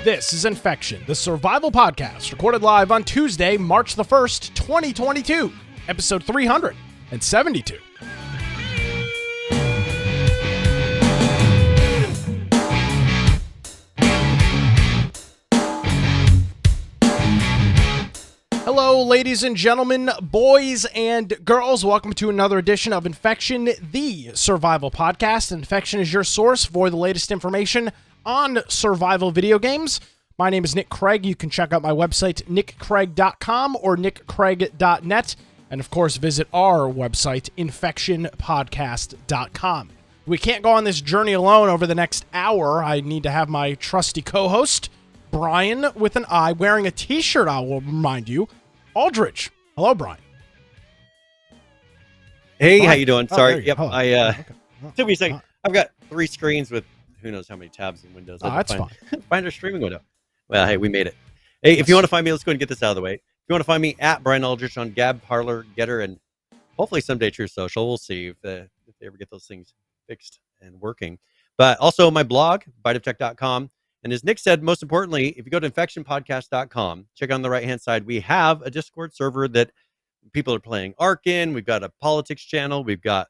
This is Infection, the survival podcast, recorded live on Tuesday, March the 1st, 2022, episode 372. Hello, ladies and gentlemen, boys and girls. Welcome to another edition of Infection, the survival podcast. Infection is your source for the latest information on survival video games. My name is Nick Craig. You can check out my website, nickcraig.com or nickcraig.net. And of course, visit our website, infectionpodcast.com. We can't go on this journey alone over the next hour. I need to have my trusty co-host, Brian with an I, wearing a t-shirt, I will remind you, Aldrich. Hello, Brian. Hey, Brian. How you doing? Sorry. You yep. okay. Took me a second. I've got three screens with who knows how many tabs and windows. That's fine. Find our streaming window. Well, hey, we made it. Hey, if you want to find me, let's go and get this out of the way. If you want to find me at Brian Aldrich on Gab, Parler, Getter, and hopefully someday True Social. We'll see if they ever get those things fixed and working. But also my blog, biteoftech.com. And as Nick said, most importantly, if you go to infectionpodcast.com, check on the right-hand side, we have a Discord server that people are playing Ark in. We've got a politics channel. We've got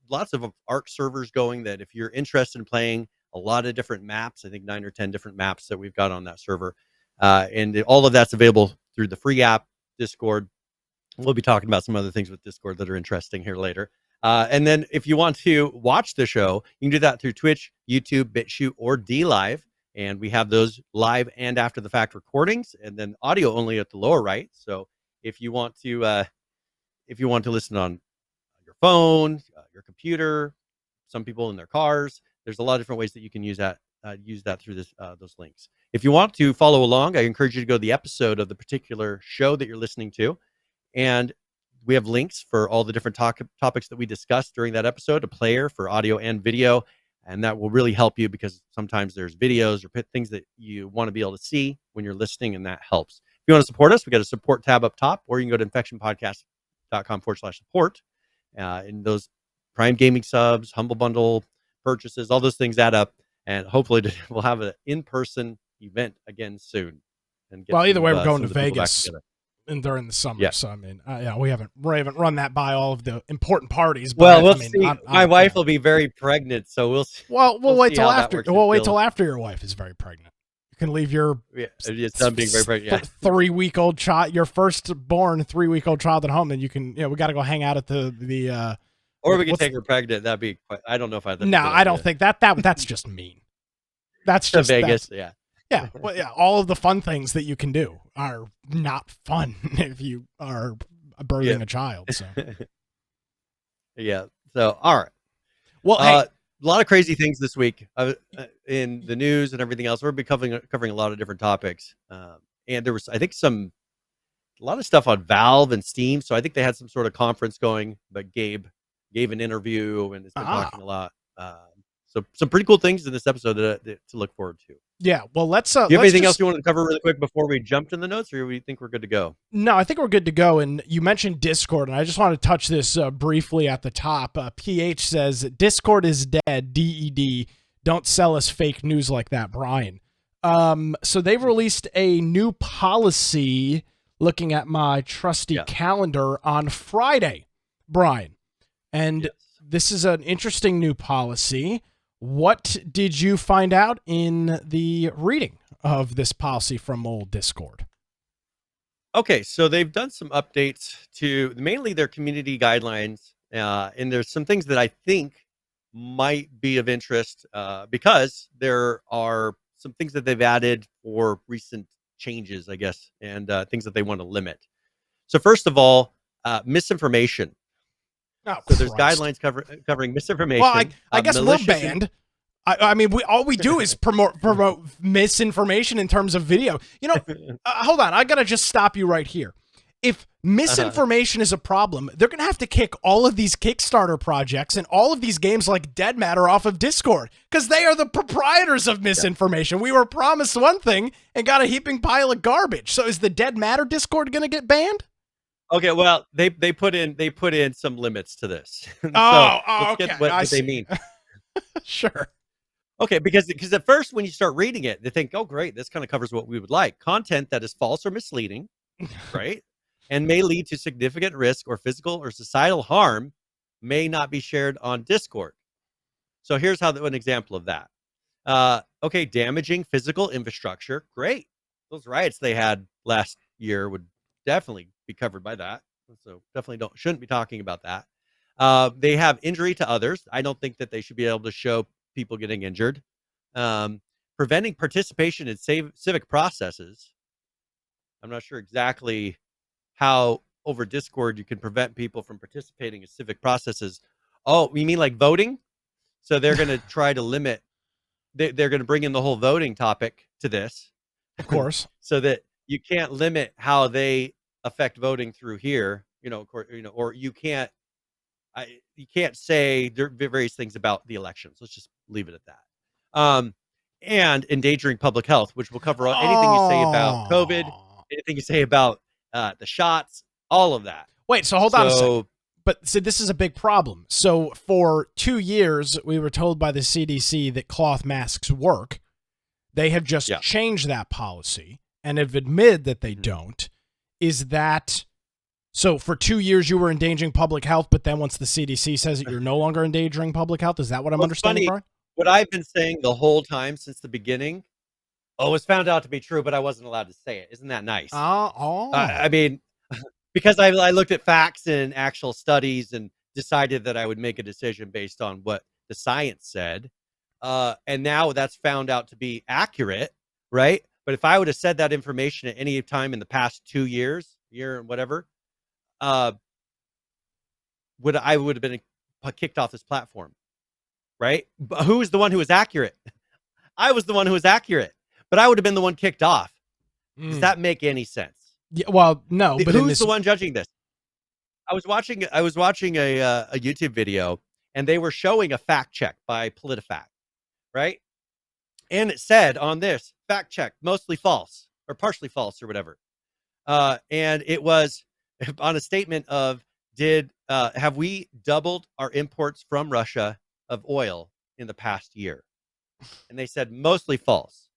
lots of Ark servers going that if you're interested in playing a lot of different maps, I think 9 or 10 different maps that we've got on that server. And all of that's available through the free app, Discord. We'll be talking about some other things with Discord that are interesting here later. And then if you want to watch the show, you can do that through Twitch, YouTube, BitChute, or DLive. And we have those live and after the fact recordings, and then audio only at the lower right. So if you want to listen on your phone, your computer, some people in their cars, there's a lot of different ways that you can use that through those links. If you want to follow along, I encourage you to go to the episode of the particular show that you're listening to, and we have links for all the different topics that we discussed during that episode, a player for audio and video, and that will really help you because sometimes there's videos or things that you want to be able to see when you're listening, and that helps. If you want to support us, we got a support tab up top, or you can go to infectionpodcast.com/support. And those Prime Gaming subs, Humble Bundle purchases, all those things add up, and hopefully we'll have an in-person event again soon. And well, either way, we're going to Vegas and during the summer. Yeah. So I mean, we haven't run that by all of the important parties. But well, we'll see. My wife will be very pregnant, so we'll see. Well, we'll wait till after. We'll wait till after your wife is very pregnant. You can leave your son being very pregnant. 3-week-old child, your firstborn 3-week-old child at home, and you can. We got to go hang out at the. Or we can take her pregnant. That'd be quite, I don't know if I'd. No, I don't think that's just mean. That's just Vegas. Yeah. Yeah. Well, yeah. All of the fun things that you can do are not fun if you are birthing a child. So. Yeah. So, all right. Well, hey, a lot of crazy things this week in the news and everything else. We'll be covering a lot of different topics. And there was, I think, a lot of stuff on Valve and Steam. So I think they had some sort of conference going, but Gabe gave an interview and has been talking a lot. So some pretty cool things in this episode to look forward to. Yeah, well, let's. Do you have anything else you want to cover really quick before we jump to the notes, or do we think we're good to go? No, I think we're good to go. And you mentioned Discord, and I just want to touch this briefly at the top. PH says, Discord is dead, DED. Don't sell us fake news like that, Brian. So they've released a new policy, looking at my trusty calendar, on Friday, Brian. And this is an interesting new policy. What did you find out in the reading of this policy from old Discord? Okay, so they've done some updates to mainly their community guidelines, and there's some things that I think might be of interest because there are some things that they've added for recent changes, I guess, and things that they want to limit. So first of all, misinformation. Oh, so there's guidelines covering misinformation. Well, I guess we're banned. I mean, all we do is promote misinformation in terms of video. Hold on. I got to just stop you right here. If misinformation is a problem, they're going to have to kick all of these Kickstarter projects and all of these games like Dead Matter off of Discord because they are the proprietors of misinformation. Yeah. We were promised one thing and got a heaping pile of garbage. So is the Dead Matter Discord going to get banned? Okay, well, they put in some limits to this. Okay. Let's get what they mean. Sure. Okay, because at first when you start reading it, they think, oh great, this kind of covers what we would like. Content that is false or misleading, right? And may lead to significant risk or physical or societal harm may not be shared on Discord. So here's an example of that. Okay, damaging physical infrastructure. Great. Those riots they had last year would definitely be covered by that. So definitely shouldn't be talking about that. They have injury to others. I don't think that they should be able to show people getting injured. Preventing participation in civic processes. I'm not sure exactly how over Discord you can prevent people from participating in civic processes. Oh, you mean like voting? So they're going to try to limit. They're going to bring in the whole voting topic to this, Of course. so that you can't limit how they affect voting through here. Or you can't. You can't say various things about the elections. Let's just leave it at that. And endangering public health, which will cover anything you say about COVID, anything you say about the shots, all of that. Wait, so hold on a second. But see, this is a big problem. So for 2 years, we were told by the CDC that cloth masks work. They have just changed that policy and have admitted that they don't. Is that so? For 2 years, you were endangering public health, but then once the CDC says that you're no longer endangering public health, is that what I'm understanding, Brian? What I've been saying the whole time since the beginning, was found out to be true, but I wasn't allowed to say it. Isn't that nice? I mean, because I looked at facts and actual studies and decided that I would make a decision based on what the science said. And now that's found out to be accurate, right? But if I would have said that information at any time in the past 2 years, year and whatever, I would have been kicked off this platform, right? But who was the one who was accurate? I was the one who was accurate, but I would have been the one kicked off. Does that make any sense? Yeah, well, no, but who's the one judging this? I was watching a YouTube video, and they were showing a fact check by PolitiFact, right? And it said on this fact check, mostly false or partially false or whatever. And it was on a statement of, have we doubled our imports from Russia of oil in the past year? And they said mostly false.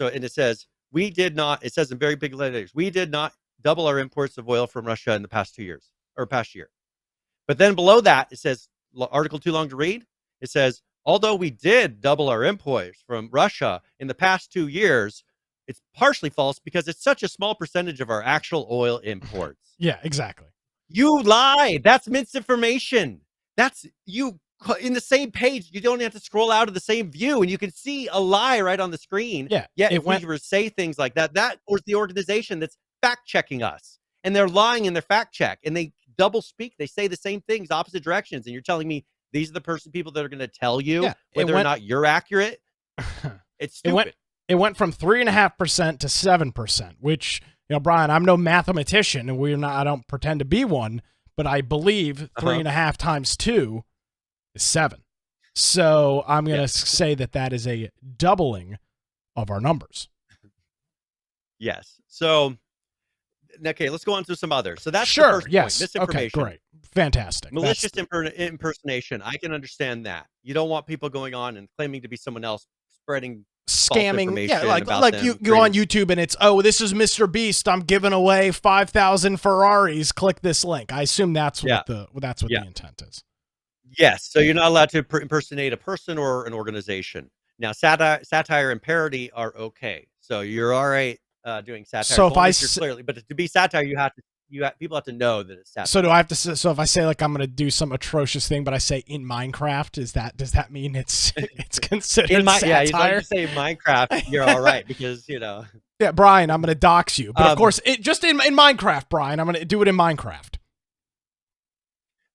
And it says, we did not, it says in very big letters, we did not double our imports of oil from Russia in the past 2 years or past year. But then below that, it says, article too long to read. It says, although we did double our imports from Russia in the past 2 years, it's partially false because it's such a small percentage of our actual oil imports. Yeah, exactly. You lied. That's misinformation. That's you in the same page. You don't have to scroll out of the same view, and you can see a lie right on the screen. Yeah. Yet if we were to say things like that, that was the organization that's fact checking us, and they're lying in their fact check, and they double speak. They say the same things, opposite directions, and you're telling me these are the people that are going to tell you whether or not you're accurate. It's stupid. It went from 3.5% to 7%, which, Brian, I'm no mathematician, and I don't pretend to be one, but I believe 3.5 times 2 is 7. So I'm going to say that is a doubling of our numbers. Yes. So, okay, let's go on to some others. So that's the first point. Misinformation. Okay, great. Fantastic. Malicious impersonation. I can understand that. You don't want people going on and claiming to be someone else, spreading scamming. Yeah, like you go on YouTube and it's, this is Mr. Beast. I'm giving away 5,000 Ferraris. Click this link. I assume that's what the intent is. Yes. So you're not allowed to impersonate a person or an organization. Now, satire and parody are okay. So you're all right doing satire. So but to be satire, people have to know that it's satire. So do I have to? So if I say like I'm going to do some atrocious thing, but I say in Minecraft, does that mean it's considered satire? Yeah, you say Minecraft, you're all right because Yeah, Brian, I'm going to dox you, but of course, just in Minecraft, Brian, I'm going to do it in Minecraft.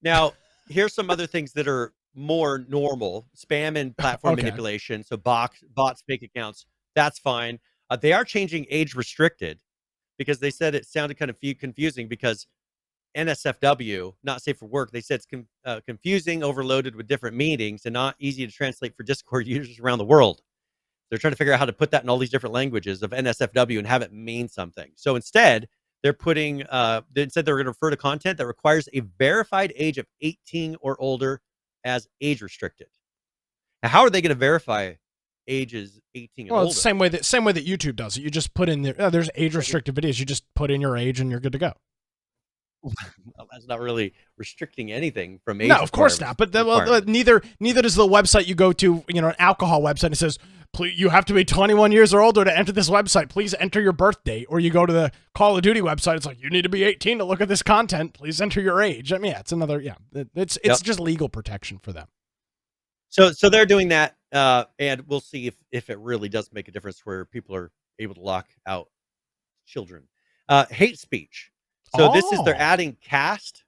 Now, here's some other things that are more normal: spam and platform manipulation. So bots, fake accounts. That's fine. They are changing age restricted because they said it sounded kind of confusing because NSFW, not safe for work. They said it's confusing, overloaded with different meanings, and not easy to translate for Discord users around the world. They're trying to figure out how to put that in all these different languages of NSFW and have it mean something. So instead, they're putting, they said they're going to refer to content that requires a verified age of 18 or older as age restricted. Now, how are they going to verify age is 18 and Well, older. it's the same way that YouTube does it. You just put in there's age restricted videos. You just put in your age and you're good to go. Well, that's not really restricting anything from age. No, of course not. But neither does the website you go to. An alcohol website. And it says, please, you have to be 21 years or older to enter this website. Please enter your birth date. Or you go to the Call of Duty website. It's like, you need to be 18 to look at this content. Please enter your age. I mean, it's another. Yeah, it's just legal protection for them. So they're doing that, and we'll see if it really does make a difference where people are able to lock out children. Hate speech. So this is, they're adding caste,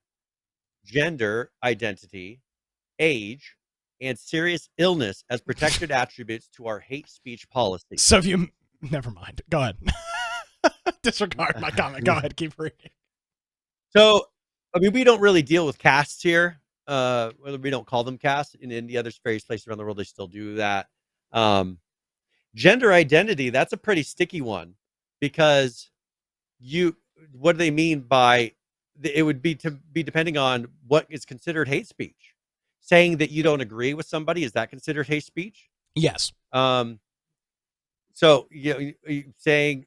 gender identity, age, and serious illness as protected attributes to our hate speech policy. So if you, never mind. Go ahead. Disregard my comment. Go ahead. Keep reading. So, I mean, we don't really deal with castes here. We don't call them castes. In India, there's various places around the world they still do that. Gender identity, that's a pretty sticky one, because what do they mean by it? Would be depending on what is considered hate speech. Saying that you don't agree with somebody, is that considered hate speech? Yes. So saying,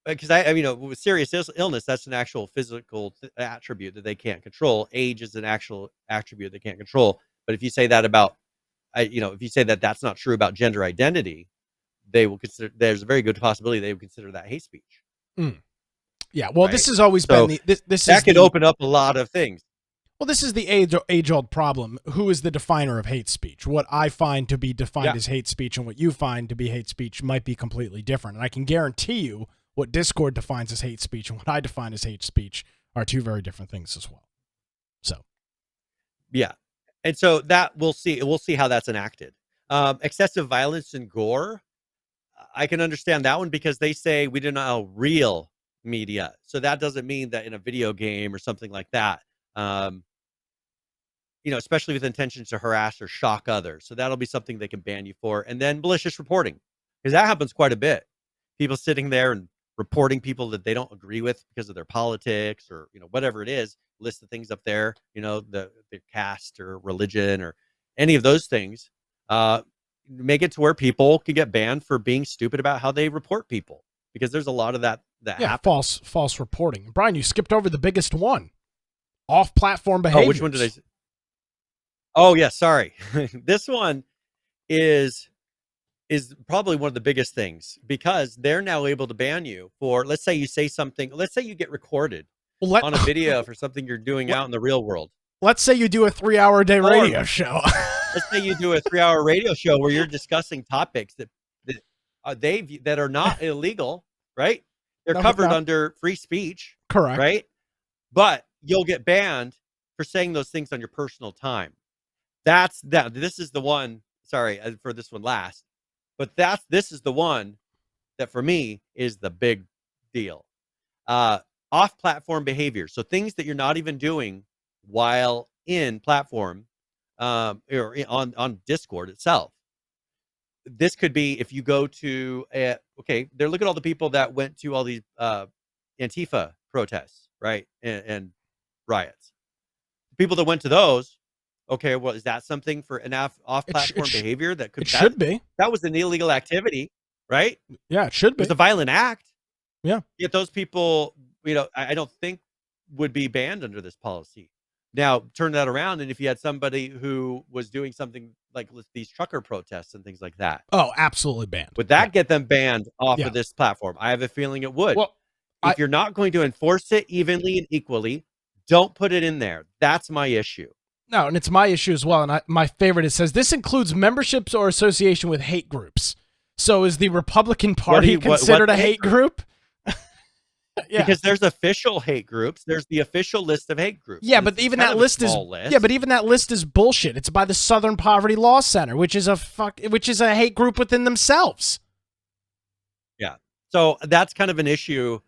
because I mean, with serious illness, that's an actual physical attribute that they can't control. Age is an actual attribute they can't control. But if you say that about, if you say that that's not true about gender identity, they will consider. There's a very good possibility they would consider that hate speech. Yeah. Well, right? This has always been this that could open up a lot of things. Well, this is the age-old problem. Who is the definer of hate speech? What I find to be defined as hate speech and what you find to be hate speech might be completely different. And I can guarantee you what Discord defines as hate speech and what I define as hate speech are two very different things as well. So, yeah. And so that we'll see how that's enacted. Excessive violence and gore. I can understand that one because they say we do not allow real media. So that doesn't mean that in a video game or something like that. Especially with intentions to harass or shock others. So that'll be something they can ban you for. And then malicious reporting, because that happens quite a bit. People sitting there and reporting people that they don't agree with because of their politics or, whatever it is, list the things up there, their caste or religion or any of those things, make it to where people can get banned for being stupid about how they report people, because there's a lot of that happens. False reporting. Brian, you skipped over the biggest one. Off-platform behaviors. Oh, which one did I say? Oh, yeah, sorry. This one is probably one of the biggest things, because they're now able to ban you for, let's say you say something, let's say you get recorded on a video for something you're doing out in the real world. Let's say you do a 3-hour-a-day radio show. Let's say you do a 3-hour radio show where you're discussing topics that are not illegal, right? They're covered under free speech. Correct. Right? But you'll get banned for saying those things on your personal time. This is the one, sorry for this one last, but this is the one that for me is the big deal. Off-platform behavior. So things that you're not even doing while in platform or on Discord itself. This could be if you go to look at all the people that went to all these Antifa protests, right? And riots. People that went to those, okay, well, is that something for an off-platform behavior that could? It should be. That was an illegal activity, right? Yeah, it should be. It was a violent act. Yeah. Yet those people, I don't think would be banned under this policy. Now, turn that around, and if you had somebody who was doing something like these trucker protests and things like that. Oh, absolutely banned. Would that get them banned off of this platform? I have a feeling it would. Well, if you're not going to enforce it evenly and equally, don't put it in there. That's my issue. No, and it's my issue as well. And my favorite, it says, this includes memberships or association with hate groups. So is the Republican Party considered a hate group? Yeah. Because there's official hate groups. There's the official list of hate groups. Yeah, but even that list is but even that list is bullshit. It's by the Southern Poverty Law Center, which is a hate group within themselves. Yeah. So that's kind of an issue.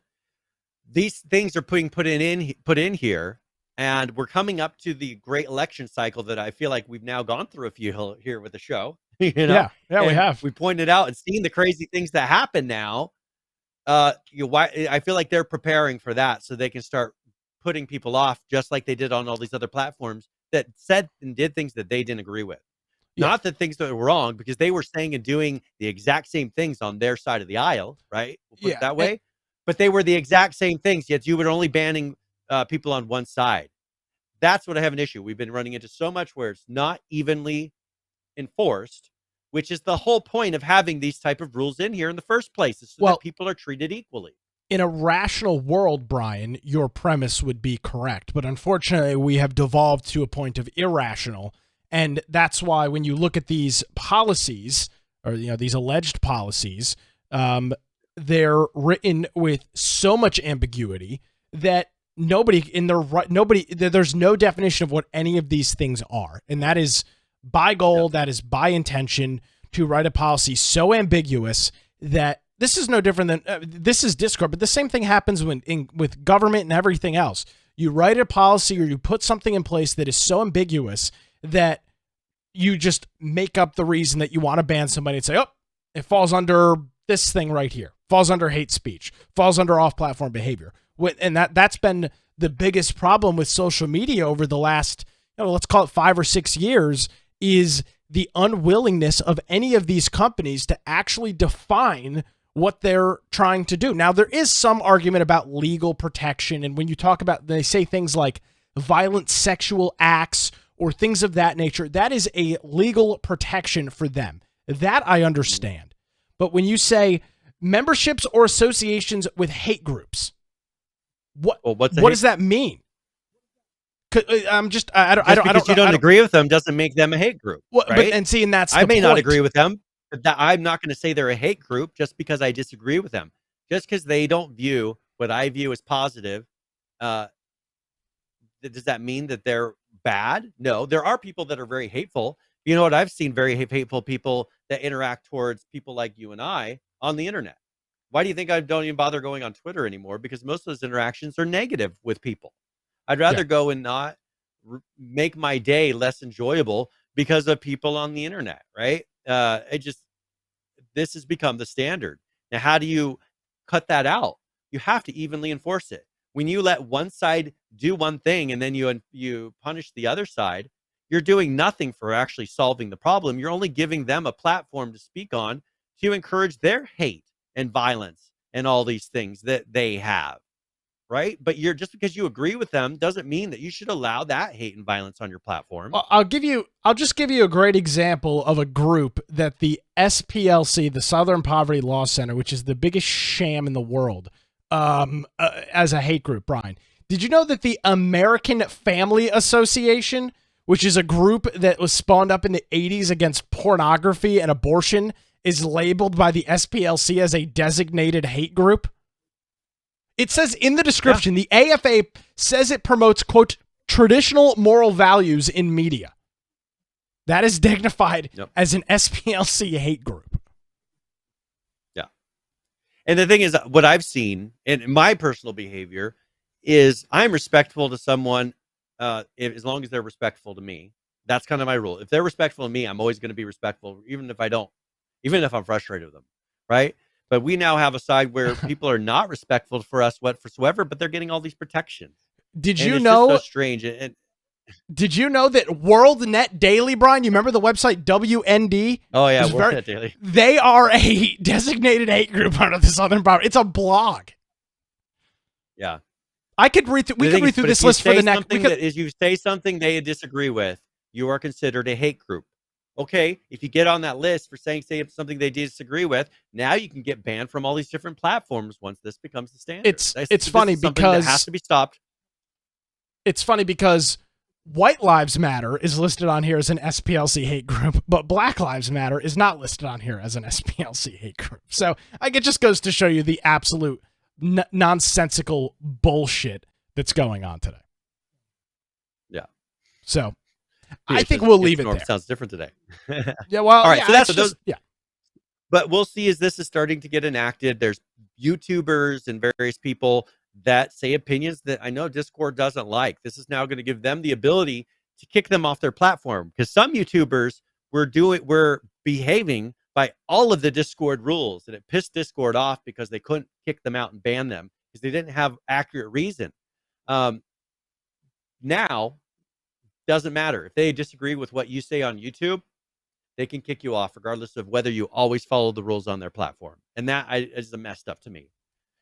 These things are put in here, and we're coming up to the great election cycle that I feel like we've now gone through a few here with the show. Yeah, we have. We pointed out and seen the crazy things that happen now. I feel like they're preparing for that so they can start putting people off, just like they did on all these other platforms that said and did things that they didn't agree with. Yeah. Not that things that were wrong, because they were saying and doing the exact same things on their side of the aisle, right? We'll put it Yeah. that way. But they were the exact same things, yet you were only banning people on one side. That's what I have an issue. We've been running into so much where it's not evenly enforced, which is the whole point of having these type of rules in here in the first place, is so Well, that people are treated equally. in a rational world, Brian, your premise would be correct. But unfortunately, we have devolved to a point of irrational. And that's why when you look at these policies, or these alleged policies, they're written with so much ambiguity that there's no definition of what any of these things are. And that is by goal, that is by intention, to write a policy so ambiguous that this is no different than this is Discord, but the same thing happens with government and everything else. You write a policy or you put something in place that is so ambiguous that you just make up the reason that you want to ban somebody and say, oh, it falls under this thing right here, falls under hate speech, falls under off-platform behavior. And that's been the biggest problem with social media over the last, let's call it 5 or 6 years, is the unwillingness of any of these companies to actually define what they're trying to do. Now, there is some argument about legal protection. And when you talk about, they say things like violent sexual acts or things of that nature, that is a legal protection for them. That I understand. But when you say memberships or associations with hate groups, what does that mean? I'm just, I don't, because you don't agree with them doesn't make them a hate group. Well, right? And that's I may point. not agree with them, but I'm not going to say they're a hate group just because I disagree with them. Just because they don't view what I view as positive, does that mean that they're bad? No, there are people that are very hateful. You know what? I've seen very hateful people that interact towards people like you and I on the internet. Why do you think I don't even bother going on Twitter anymore? Because most of those interactions are negative with people. I'd rather go and not make my day less enjoyable because of people on the internet, right? This has become the standard. Now, how do you cut that out? You have to evenly enforce it. When you let one side do one thing and then you punish the other side, you're doing nothing for actually solving the problem. You're only giving them a platform to speak on to encourage their hate and violence and all these things that they have. Right? But just because you agree with them doesn't mean that you should allow that hate and violence on your platform. Well, I'll just give you a great example of a group that the SPLC, the Southern Poverty Law Center, which is the biggest sham in the world, as a hate group, Brian. Did you know that the American Family Association, which is a group that was spawned up in the 80s against pornography and abortion, is labeled by the SPLC as a designated hate group? It says in the description, the AFA says it promotes, quote, traditional moral values in media. That is dignified as an SPLC hate group. Yeah. And the thing is, what I've seen in my personal behavior is I'm respectful to someone as long as they're respectful to me. That's kind of my rule. If they're respectful to me, I'm always going to be respectful, even if I'm frustrated with them, right? But we now have a side where people are not respectful for us whatsoever, but they're getting all these protections. Did you know? Just so strange. Did you know that WorldNet Daily, Brian? You remember the website WND? Oh yeah, WorldNet Daily. They are a designated hate group under the Southern Poverty. It's a blog. Yeah, we could read through this list for the next. If you say something they disagree with, you are considered a hate group. Okay, if you get on that list for saying something they disagree with, now you can get banned from all these different platforms once this becomes the standard. It's funny because that has to be stopped. It's funny because White Lives Matter is listed on here as an SPLC hate group, but Black Lives Matter is not listed on here as an SPLC hate group. So it just goes to show you the absolute nonsensical bullshit that's going on today. Yeah. So I think we'll leave it there. Sounds different today. Yeah, well, all right. Yeah, so that's just, yeah. But we'll see as this is starting to get enacted. There's YouTubers and various people that say opinions that I know Discord doesn't like. This is now going to give them the ability to kick them off their platform, because some YouTubers were behaving by all of the Discord rules, and it pissed Discord off because they couldn't kick them out and ban them because they didn't have accurate reason. Now doesn't matter if they disagree with what you say on YouTube. they can kick you off regardless of whether you always follow the rules on their platform. And is the messed up to me.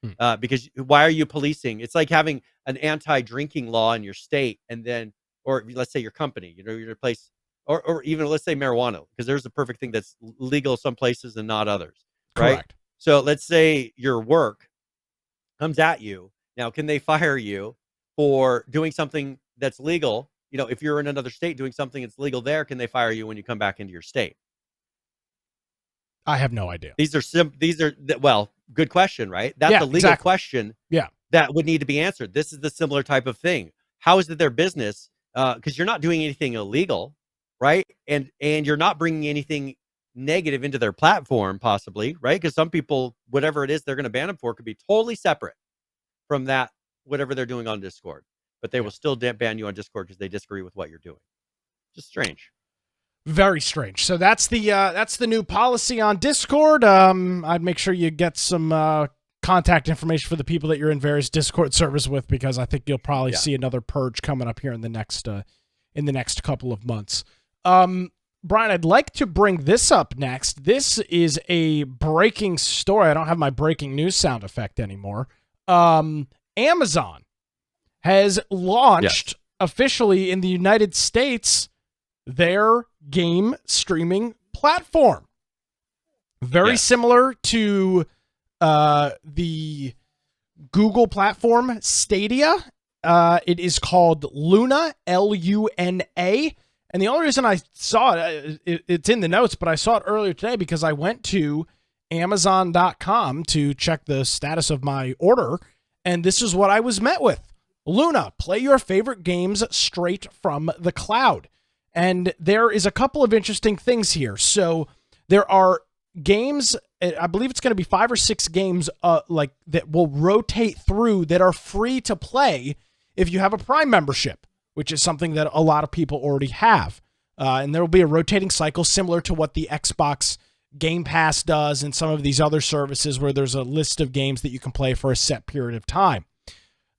Hmm. Because why are you policing? It's like having an anti-drinking law in your state, and then, or let's say your company, your place, or even let's say marijuana, because there's a perfect thing that's legal some places and not others, right? Correct. So let's say your work comes at you. Now, can they fire you for doing something that's legal? If you're in another state doing something that's legal there, can they fire you when you come back into your state? I have no idea. Well, good question, right? That's Yeah, a legal exactly. question. Yeah. That would need to be answered. This is the similar type of thing. How is it their business? Because you're not doing anything illegal, right? And you're not bringing anything negative into their platform, possibly, right? Because some people, whatever it is they're going to ban them for, could be totally separate from that, whatever they're doing on Discord. But they will still ban you on Discord because they disagree with what you're doing. Just strange. Very strange. So that's the new policy on Discord. I'd make sure you get some contact information for the people that you're in various Discord servers with, because I think you'll probably see another purge coming up here in the next couple of months. Brian, I'd like to bring this up next. This is a breaking story. I don't have my breaking news sound effect anymore. Amazon has launched officially in the United States their game streaming platform. Very similar to the Google platform Stadia. It is called Luna, Luna. And the only reason I saw it's in the notes, but I saw it earlier today because I went to Amazon.com to check the status of my order, and this is what I was met with. Luna, play your favorite games straight from the cloud. And there is a couple of interesting things here. So there are games, I believe it's going to be 5 or 6 games like that will rotate through that are free to play if you have a Prime membership, which is something that a lot of people already have. And there will be a rotating cycle similar to what the Xbox Game Pass does and some of these other services where there's a list of games that you can play for a set period of time.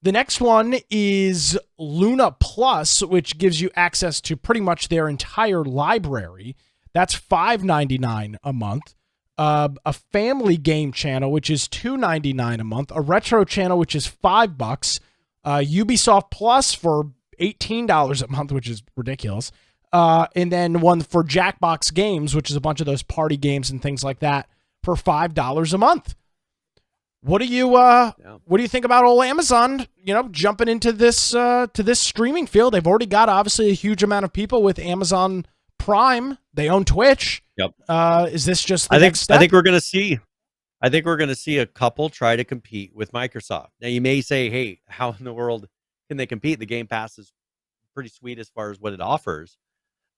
The next one is Luna Plus, which gives you access to pretty much their entire library. That's $5.99 a month. A family game channel, which is $2.99 a month. A retro channel, which is $5. Ubisoft Plus for $18 a month, which is ridiculous. And then one for Jackbox Games, which is a bunch of those party games and things like that, for $5 a month. What do you think about old Amazon, jumping into this to this streaming field? They've already got obviously a huge amount of people with Amazon Prime. They own Twitch. Yep. Is this just the next step? I think we're going to see a couple try to compete with Microsoft. Now you may say, "Hey, how in the world can they compete? The Game Pass is pretty sweet as far as what it offers."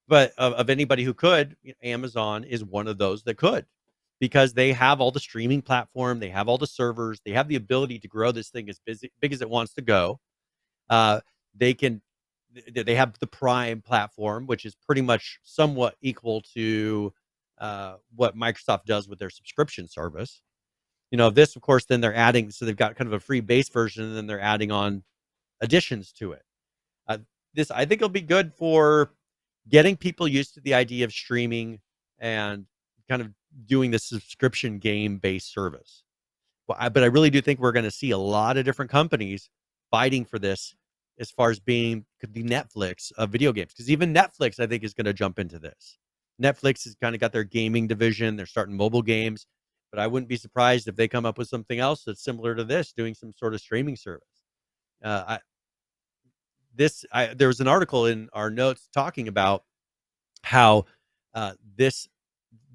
But of anybody who could, Amazon is one of those that could. Because they have all the streaming platform, they have all the servers, they have the ability to grow this thing as big as it wants to go. They have the Prime platform, which is pretty much somewhat equal to what Microsoft does with their subscription service. This, of course, then they're adding, so they've got kind of a free base version, and then they're adding on additions to it. This, I think, will be good for getting people used to the idea of streaming and kind of doing the subscription game-based service. But I really do think we're going to see a lot of different companies fighting for this as far as could be Netflix of video games. Because even Netflix, I think, is going to jump into this. Netflix has kind of got their gaming division. They're starting mobile games. But I wouldn't be surprised if they come up with something else that's similar to this, doing some sort of streaming service. There was an article in our notes talking about how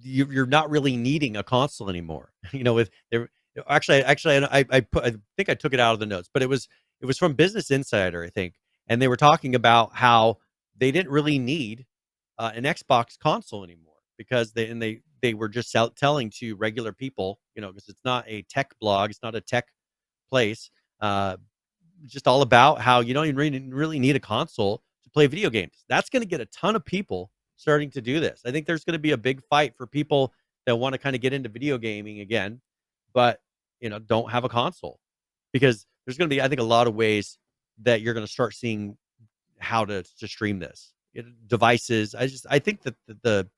you're not really needing a console anymore. Actually, I think I took it out of the notes, but it was from Business Insider, I think, and they were talking about how they didn't really need an Xbox console anymore because they were just telling to regular people, because it's not a tech blog, it's not a tech place, just all about how you don't even really need a console to play video games. That's going to get a ton of people starting to do this. I think there's going to be a big fight for people that want to kind of get into video gaming again, but don't have a console, because there's going to be, I think, a lot of ways that you're going to start seeing how to stream this. Devices. I think that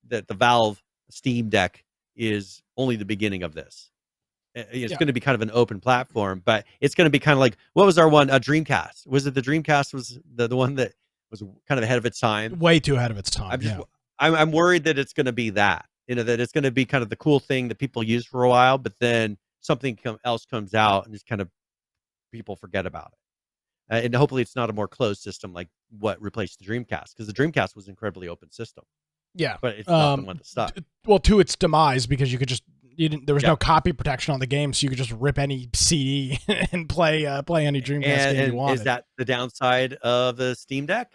that the Valve Steam Deck is only the beginning of this. It's Yeah. going to be kind of an open platform, but it's going to be kind of like, what was our one? A Dreamcast. Was it the Dreamcast was the one that was kind of ahead of its time? Way too ahead of its time. I'm worried that it's going to be that, that it's going to be kind of the cool thing that people use for a while, but then something else comes out and just kind of people forget about it. And hopefully it's not a more closed system like what replaced the Dreamcast, because the Dreamcast was an incredibly open system. Yeah. But it's not the one that stuck. Well, to its demise, because there was no copy protection on the game, so you could just rip any CD and play any Dreamcast game you wanted. Is that the downside of the Steam Deck?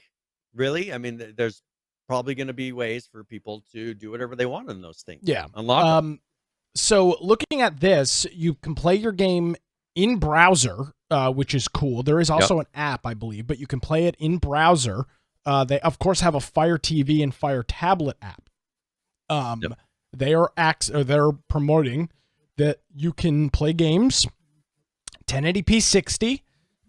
Really? I mean, there's probably going to be ways for people to do whatever they want in those things. Yeah. Unlock them. So looking at this, you can play your game in browser, which is cool. There is also an app, I believe, but you can play it in browser. They of course have a Fire TV and Fire Tablet app. They're promoting that you can play games 1080p 60,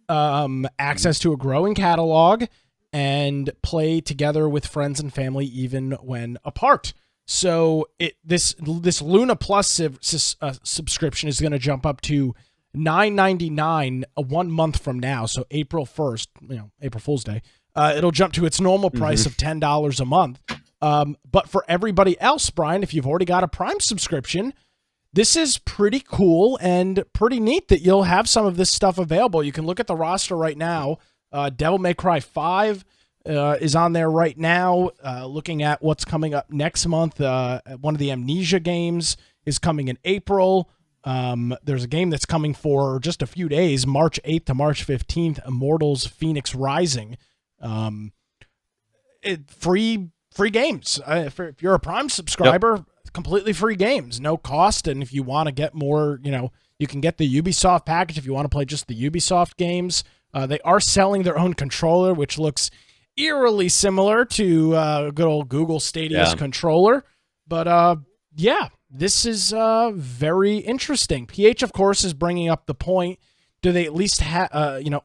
access to a growing catalog, and play together with friends and family even when apart. So this Luna Plus subscription is going to jump up to $9.99 1 month from now. So April 1st, April Fool's Day. It'll jump to its normal price of $10 a month. But for everybody else, Brian, if you've already got a Prime subscription, this is pretty cool and pretty neat that you'll have some of this stuff available. You can look at the roster right now. Devil May Cry 5 is on there right now. Looking at what's coming up next month, one of the Amnesia games is coming in April. There's a game that's coming for just a few days, March 8th to March 15th, Immortals Phoenix Rising. Free games. If you're a Prime subscriber, completely free games, no cost. And if you want to get more, you can get the Ubisoft package if you want to play just the Ubisoft games. They are selling their own controller, which looks eerily similar to good old Google Stadia's controller. But this is very interesting. PH, of course, is bringing up the point. Do they at least have,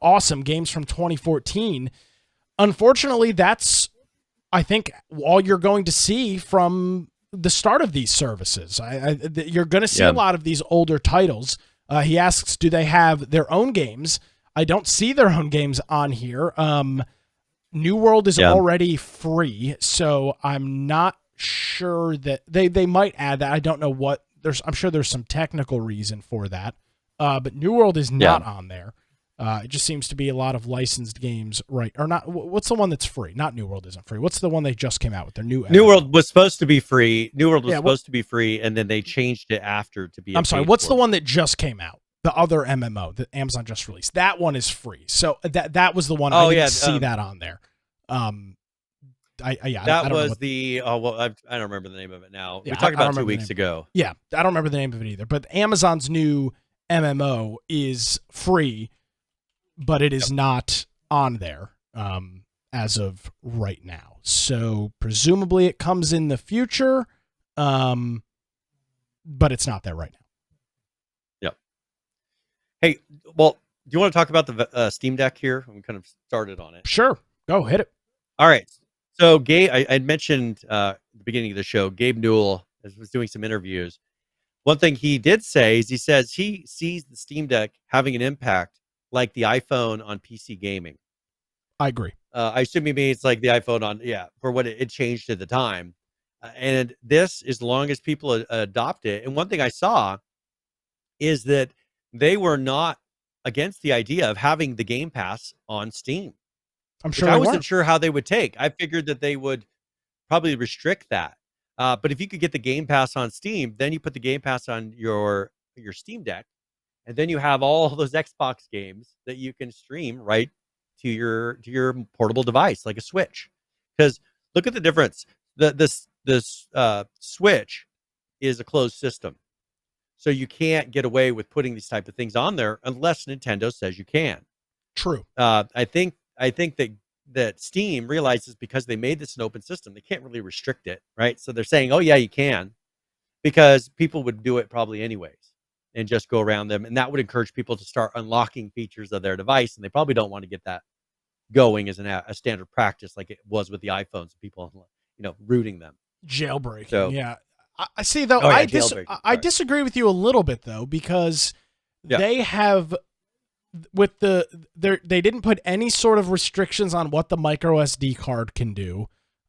awesome games from 2014? Unfortunately, that's, I think, all you're going to see from the start of these services. You're going to see a lot of these older titles. He asks, do they have their own games? I don't see their own games on here. New World is already free, so I'm not sure that they might add that. I don't know what. I'm sure there's some technical reason for that. But New World is not on there. It just seems to be a lot of licensed games, right? Or not? What's the one that's free? Not New World isn't free. What's the one they just came out with? Their new World was supposed to be free. New World was supposed to be free, and then they changed it after to be. I'm sorry. What's the one that just came out? The other MMO that Amazon just released. That one is free. So that was the one. I didn't see that on there. I don't was know the. I don't remember the name of it now. We talked about 2 weeks ago. Yeah, I don't remember the name of it either. But Amazon's new MMO is free, but it is not on there as of right now. So presumably it comes in the future, but it's not there right now. Yep. Hey, well, do you want to talk about the Steam Deck here? We kind of started on it. Sure. Go hit it. All right. So Gabe, I mentioned at the beginning of the show, Gabe Newell was doing some interviews. One thing he did say is he says he sees the Steam Deck having an impact like the iPhone on PC gaming. I agree. I assume he means like the iPhone on, for what it changed at the time. And this, as long as people adopt it. And one thing I saw is that they were not against the idea of having the Game Pass on Steam. I'm sure I wasn't sure how they would take. I figured that they would probably restrict that. But if you could get the Game Pass on Steam, then you put the Game Pass on your Steam Deck, and then you have all those Xbox games that you can stream right to your portable device, like a Switch. Because look at the difference. This Switch is a closed system, so you can't get away with putting these type of things on there unless Nintendo says you can. True. I think that Steam realizes because they made this an open system, they can't really restrict it, right? So they're saying, oh yeah, you can, because people would do it probably anyways and just go around them. And that would encourage people to start unlocking features of their device. And they probably don't want to get that going as a standard practice like it was with the iPhones, people, rooting them. Jailbreaking, So, yeah. I see though. oh yeah, jailbreaking. I Sorry. disagree with you a little bit though, because Yeah. they have with they didn't put any sort of restrictions on what the micro SD card can do.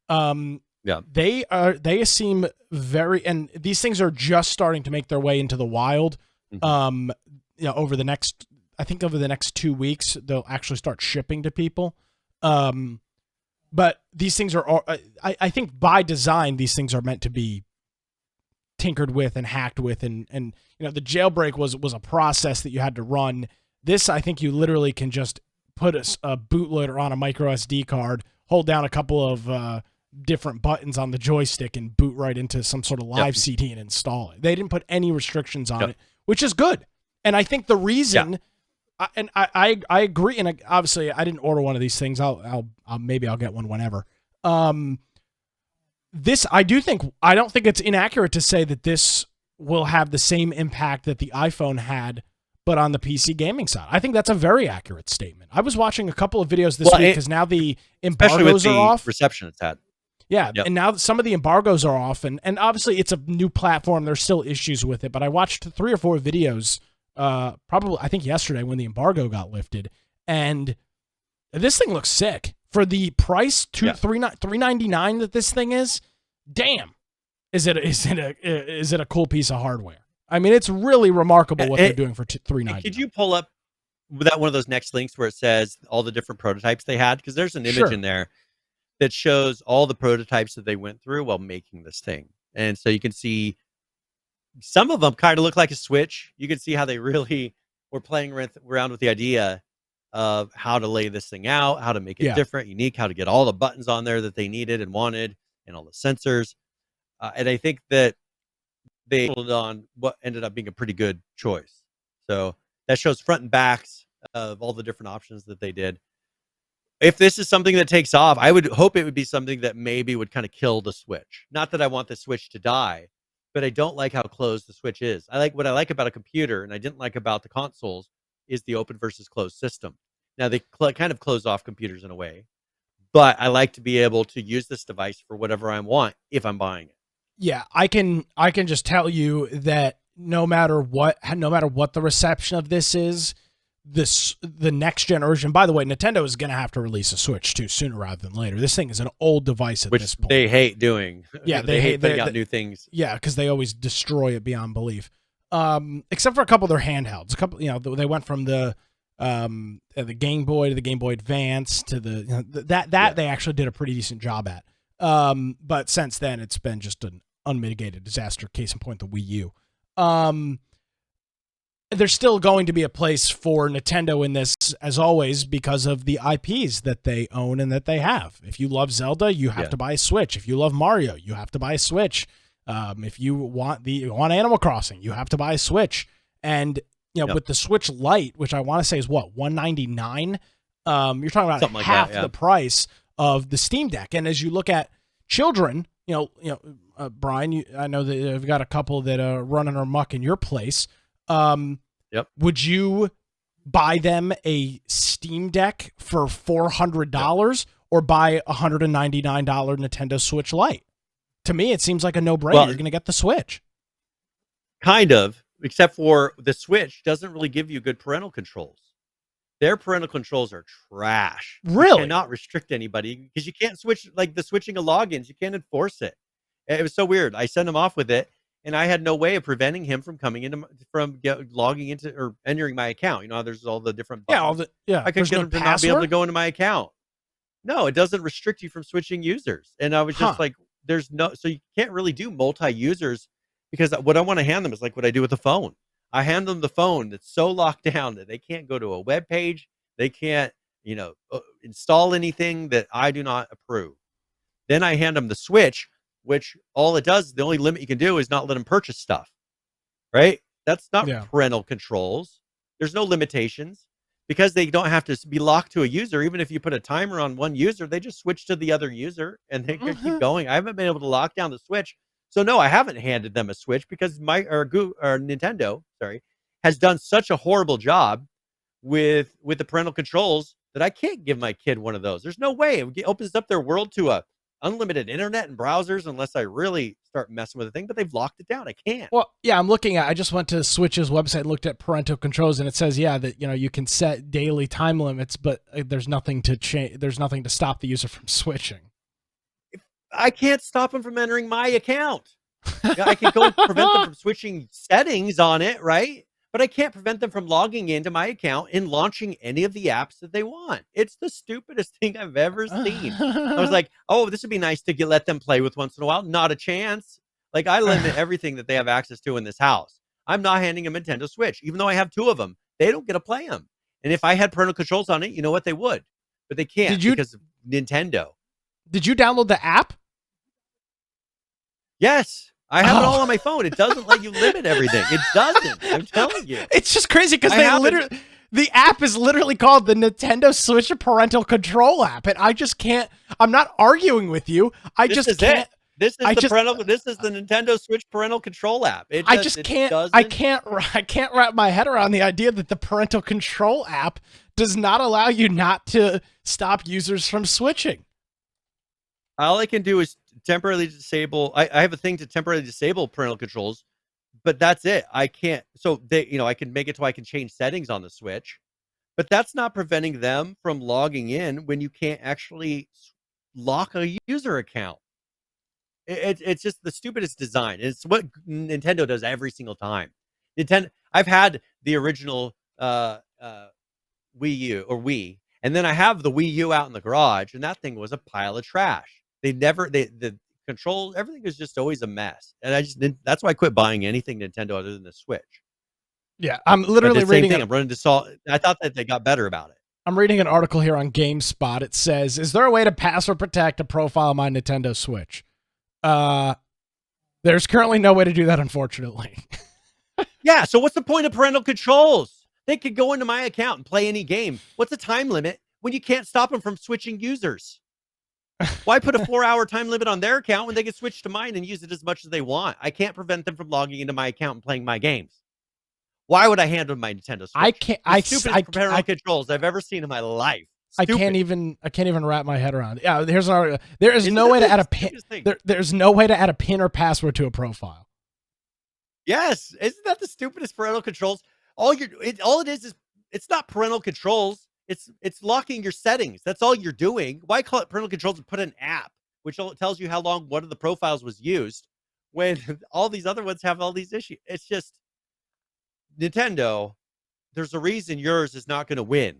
Yeah. They seem very, and these things are just starting to make their way into the wild. Mhm. Over the next, I think over the next 2 weeks, they'll actually start shipping to people. But these things are, I think by design, these things are meant to be tinkered with and hacked with, and the jailbreak was a process that you had to run. This, I think, you literally can just put a bootloader on a micro SD card, hold down a couple of different buttons on the joystick, and boot right into some sort of live CD and install it. They didn't put any restrictions on it, which is good. And I think the reason, I agree, and obviously I didn't order one of these things. I'll maybe I'll get one whenever. This, I don't think it's inaccurate to say that this will have the same impact that the iPhone had, but on the PC gaming side. I think that's a very accurate statement. I was watching a couple of videos this week because now the embargoes are off. Reception it's had. Yeah, and now some of the embargoes are off, and obviously it's a new platform. There's still issues with it, but I watched 3 or 4 videos, probably I think yesterday when the embargo got lifted, and this thing looks sick for the price $399 that this thing is. Damn, is it a cool piece of hardware? I mean, it's really remarkable what they're doing for $399. Could you pull up that one of those next links where it says all the different prototypes they had? Because there's an image in there that shows all the prototypes that they went through while making this thing. And so you can see some of them kind of look like a Switch. You can see how they really were playing around with the idea of how to lay this thing out, how to make it different, unique, how to get all the buttons on there that they needed and wanted, and all the sensors. And I think that they pulled on what ended up being a pretty good choice. So that shows front and backs of all the different options that they did. If this is something that takes off, I would hope it would be something that maybe would kind of kill the Switch. Not that I want the Switch to die, but I don't like how closed the Switch is. What I like about a computer, and I didn't like about the consoles, is the open versus closed system. Now they kind of close off computers in a way, but I like to be able to use this device for whatever I want if I'm buying it. Yeah, I can just tell you that no matter what the reception of this is, the next generation. By the way, Nintendo is going to have to release a Switch too sooner rather than later. This thing is an old device at this point. They hate doing. Yeah, they hate putting out new things. Yeah, because they always destroy it beyond belief. Except for a couple of their handhelds. A couple, they went from the Game Boy to the Game Boy Advance to the they actually did a pretty decent job at. But since then, it's been just an unmitigated disaster. Case in point, the Wii U. There's still going to be a place for Nintendo in this, as always, because of the IPs that they own and that they have. If you love Zelda, you have to buy a Switch. If you love Mario, you have to buy a Switch. If you want Animal Crossing, you have to buy a Switch. And with the Switch Lite, which I want to say is what, $199, you're talking about something half like that, the price of the Steam Deck. And as you look at children, Brian, I know that you've got a couple that are running amok in your place. Would you buy them a Steam Deck for $400 or buy a $199 Nintendo Switch Lite? To me, it seems like a no-brainer. You're going to get the Switch. Kind of, except for the Switch doesn't really give you good parental controls. Their parental controls are trash. Really? You cannot restrict anybody because you can't switch, like the switching of logins. You can't enforce it. It was so weird. I sent him off with it, and I had no way of preventing him from logging into or entering my account. There's all the different buttons. I couldn't get him to not be able to go into my account. No, it doesn't restrict you from switching users. And I was just like, so you can't really do multi-users, because what I want to hand them is like what I do with the phone. I hand them the phone that's so locked down that they can't go to a web page. They can't, install anything that I do not approve. Then I hand them the Switch, which all it does, the only limit you can do is not let them purchase stuff, right? That's not parental controls. There's no limitations because they don't have to be locked to a user. Even if you put a timer on one user, they just switch to the other user and they can keep going. I haven't been able to lock down the Switch. So no, I haven't handed them a Switch because Nintendo, has done such a horrible job with the parental controls that I can't give my kid one of those. There's no way. It opens up their world to a unlimited internet and browsers unless I really start messing with the thing, but they've locked it down. I can't. Well, yeah, I just went to Switch's website and looked at parental controls, and it says, yeah, that, you can set daily time limits, but there's nothing to change. There's nothing to stop the user from switching. I can't stop them from entering my account. I can go prevent them from switching settings on it, right? But I can't prevent them from logging into my account and launching any of the apps that they want. It's the stupidest thing I've ever seen. I was like, oh, this would be nice to let them play with once in a while. Not a chance. Like, I limit everything that they have access to in this house. I'm not handing a Nintendo Switch. Even though I have 2 of them, they don't get to play them. And if I had parental controls on it, you know what? They would. But they can't because of Nintendo. Did you download the app? Yes. I have it all on my phone. It doesn't let you limit everything. It doesn't. I'm telling you. It's just crazy because the app is literally called the Nintendo Switch Parental Control app, and I just can't. I'm not arguing with you. This is the Nintendo Switch Parental Control app. I can't wrap my head around the idea that the Parental Control app does not allow you not to stop users from switching. All I can do is temporarily disable. I have a thing to temporarily disable parental controls, but that's it. I can't. So I can make it so I can change settings on the Switch, but that's not preventing them from logging in when you can't actually lock a user account. It's just the stupidest design. It's what Nintendo does every single time. I've had the original Wii U or Wii, and then I have the Wii U out in the garage, and that thing was a pile of trash. The controls, everything is just always a mess. And that's why I quit buying anything Nintendo other than the Switch. Yeah, I'm literally reading I'm running to solve. I thought that they got better about it. I'm reading an article here on GameSpot. It says, is there a way to password protect a profile on my Nintendo Switch? There's currently no way to do that, unfortunately. Yeah, so what's the point of parental controls? They could go into my account and play any game. What's the time limit when you can't stop them from switching users? Why put a 4-hour time limit on their account when they can switch to mine and use it as much as they want? I can't prevent them from logging into my account and playing my games. Why would I handle my Nintendo Switch? I can't. Stupidest parental controls I've ever seen in my life. Stupid. I can't even wrap my head around. Yeah, here's an article. There is no way to add a pin. There's no way to add a pin or password to a profile. Yes, isn't that the stupidest parental controls? All it is it's not parental controls. It's locking your settings. That's all you're doing. Why call it parental controls and put an app which tells you how long one of the profiles was used when all these other ones have all these issues? It's just Nintendo. There's a reason yours is not going to win.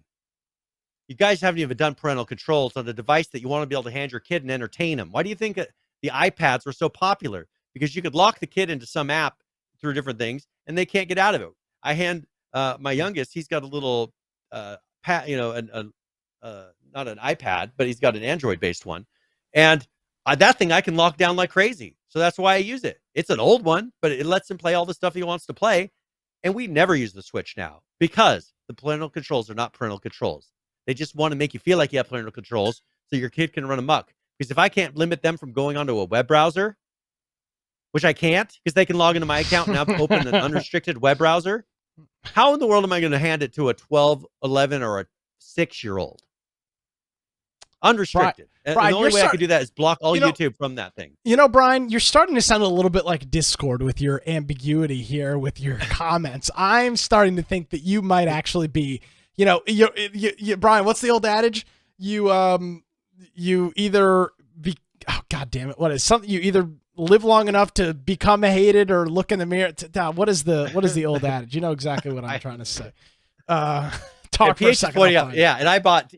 You guys haven't even done parental controls on a device that you want to be able to hand your kid and entertain them. Why do you think the iPads were so popular? Because you could lock the kid into some app through different things and they can't get out of it. I hand my youngest, he's got a little not an iPad, but he's got an Android based one. And that thing I can lock down like crazy. So that's why I use it. It's an old one, but it lets him play all the stuff he wants to play. And we never use the Switch now because the parental controls are not parental controls. They just want to make you feel like you have parental controls so your kid can run amok. Because if I can't limit them from going onto a web browser, which I can't because they can log into my account and I've opened an unrestricted web browser, how in the world am I going to hand it to a 12, 11, or a 6-year-old? Unrestricted. Brian, and the only way I could do that is block all YouTube from that thing. Brian, you're starting to sound a little bit like Discord with your ambiguity here with your comments. I'm starting to think that you might actually be, Brian, what's the old adage? You either be, oh, God damn it. What is something? You either live long enough to become hated or look in the mirror. What is the old adage? You know exactly what I'm trying to say. Talk for a second. Yeah, and I bought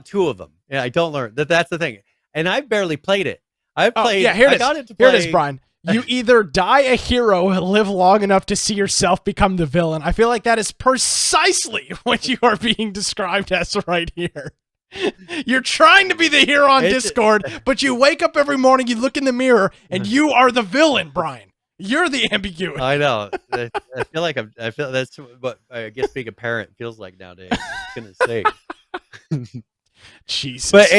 2 of them. Yeah, I don't learn that's the thing. And I've barely played it. I've played. Yeah, here it is. Here it is, Brian. You either die a hero or live long enough to see yourself become the villain. I feel like that is precisely what you are being described as right here. You're trying to be the hero on Discord, but you wake up every morning, you look in the mirror, and you are the villain, Brian. You're the ambiguity. I know. I feel that's what I guess being a parent feels like nowadays. For goodness sake. Jesus. But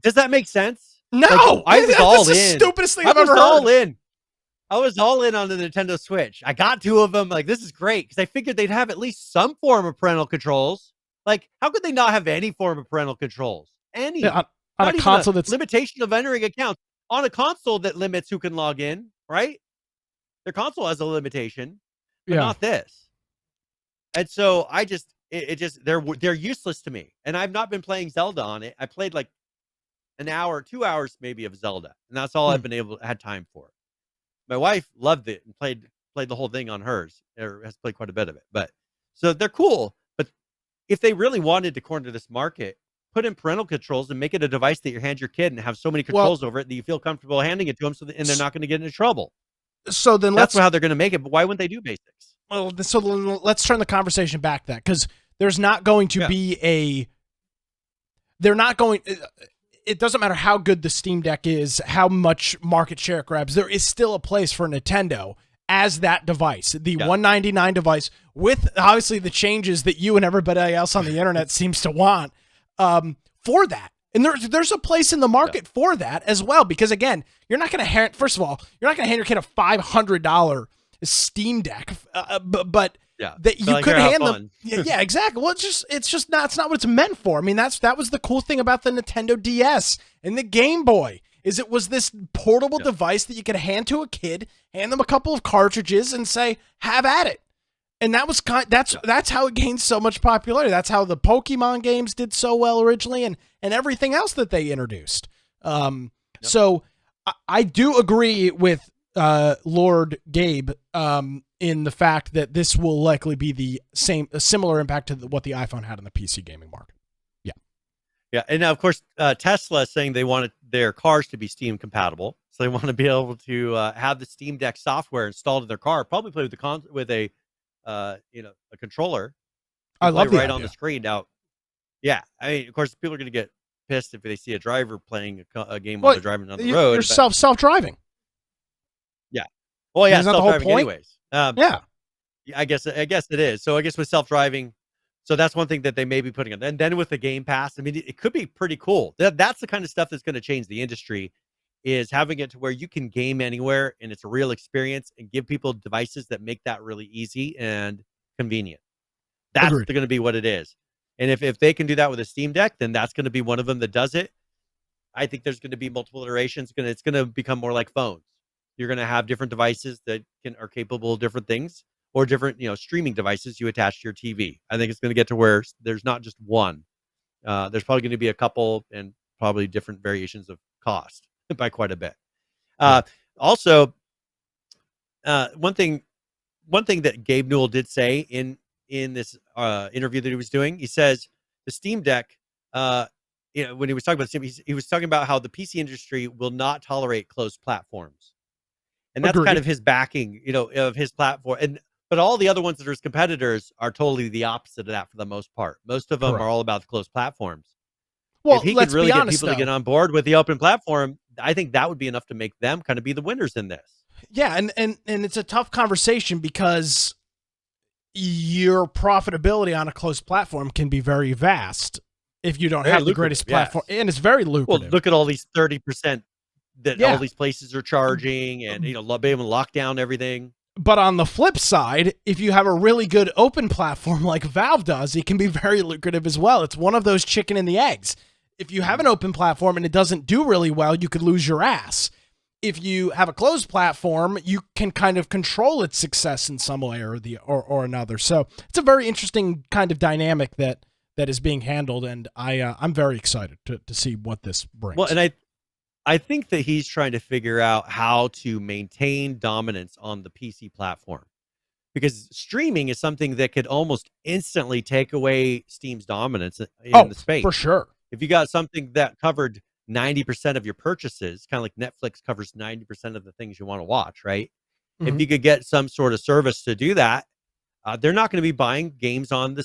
does that make sense? No, I was all in. The stupidest thing I've ever heard. I was all in on the Nintendo Switch. I got 2 of them. Like, this is great because I figured they'd have at least some form of parental controls. Like, how could they not have any form of parental controls? Any? Yeah, On Not a even console a that's limitation of entering accounts. On a console that limits who can log in, right? Their console has a limitation, but yeah. not this. And so I just, it just, they're useless to me. And I've not been playing Zelda on it. I played like an hour, 2 hours maybe of Zelda, and that's all I've been had time for. My wife loved it and played the whole thing on hers, or has played quite a bit of it. But so they're cool. But if they really wanted to corner this market, put in parental controls and make it a device that you hand your kid and have so many Well, controls over it that you feel comfortable handing it to them, and they're not going to get into trouble. so then That's how they're going to make it. But why wouldn't they do basics? well, so let's turn the conversation back to that, because there's not going to be they're not going. It doesn't matter how good the Steam Deck is, how much market share it grabs. There is still a place for Nintendo as that device, the $199 device, with obviously the changes that you and everybody else on the internet seems to want for that. And there's a place in the market for that as well, because again, you're not going to first of all, you're not going to hand your kid a $500 Steam Deck, but that you could hand them. Yeah, exactly. Well, it's not what it's meant for. I mean, that was the cool thing about the Nintendo DS and the Game Boy, is it was this portable device that you could hand to a kid, hand them a couple of cartridges, and say, "Have at it." And that was that's how it gained so much popularity. That's how the Pokemon games did so well originally, and everything else that they introduced. So I do agree with Lord Gabe in the fact that this will likely be a similar impact to what the iPhone had in the PC gaming market. Yeah, and now of course Tesla is saying they wanted their cars to be Steam compatible, so they want to be able to have the Steam Deck software installed in their car. Probably play with a controller. I love right on the screen now. Yeah, I mean, of course, people are going to get pissed if they see a driver playing a game while they're driving on the road. You're self-driving. Yeah. Well, yeah, isn't that the whole point? Anyways. Yeah. I guess it is. So I guess with self-driving, so that's one thing that they may be putting on. And then with the Game Pass, I mean, it could be pretty cool. That's the kind of stuff that's going to change the industry, is having it to where you can game anywhere and it's a real experience, and give people devices that make that really easy and convenient. That's going to be what it is. And if they can do that with a Steam Deck, then that's going to be one of them that does it. I think there's going to be multiple iterations. It's going to become more like phones. You're going to have different devices that are capable of different things, or different, streaming devices you attach to your TV. I think it's going to get to where there's not just one. There's probably going to be a couple, and probably different variations of cost by quite a bit. Also, one thing that Gabe Newell did say in this interview that he was doing, he says the Steam Deck, when he was talking about Steam, he was talking about how the PC industry will not tolerate closed platforms. And that's kind of his backing, of his platform. But all the other ones that are his competitors are totally the opposite of that for the most part. Most of them are all about the closed platforms. Well, if he could really get people to get on board with the open platform, I think that would be enough to make them kind of be the winners in this. Yeah, and it's a tough conversation, because your profitability on a closed platform can be very vast if you don't have the greatest platform, and it's very lucrative. Well, look at all these 30% that all these places are charging, and be able to lock down everything. But on the flip side, if you have a really good open platform like Valve does, it can be very lucrative as well. It's one of those chicken and the eggs. If you have an open platform and it doesn't do really well, you could lose your ass. If you have a closed platform, you can kind of control its success in some way or another. So it's a very interesting kind of dynamic that is being handled, and I'm very excited to see what this brings. Well, and I think that he's trying to figure out how to maintain dominance on the PC platform, because streaming is something that could almost instantly take away Steam's dominance in the space. For sure. If you got something that covered 90% of your purchases, kind of like Netflix covers 90% of the things you want to watch, right? Mm-hmm. If you could get some sort of service to do that, they're not going to be buying games on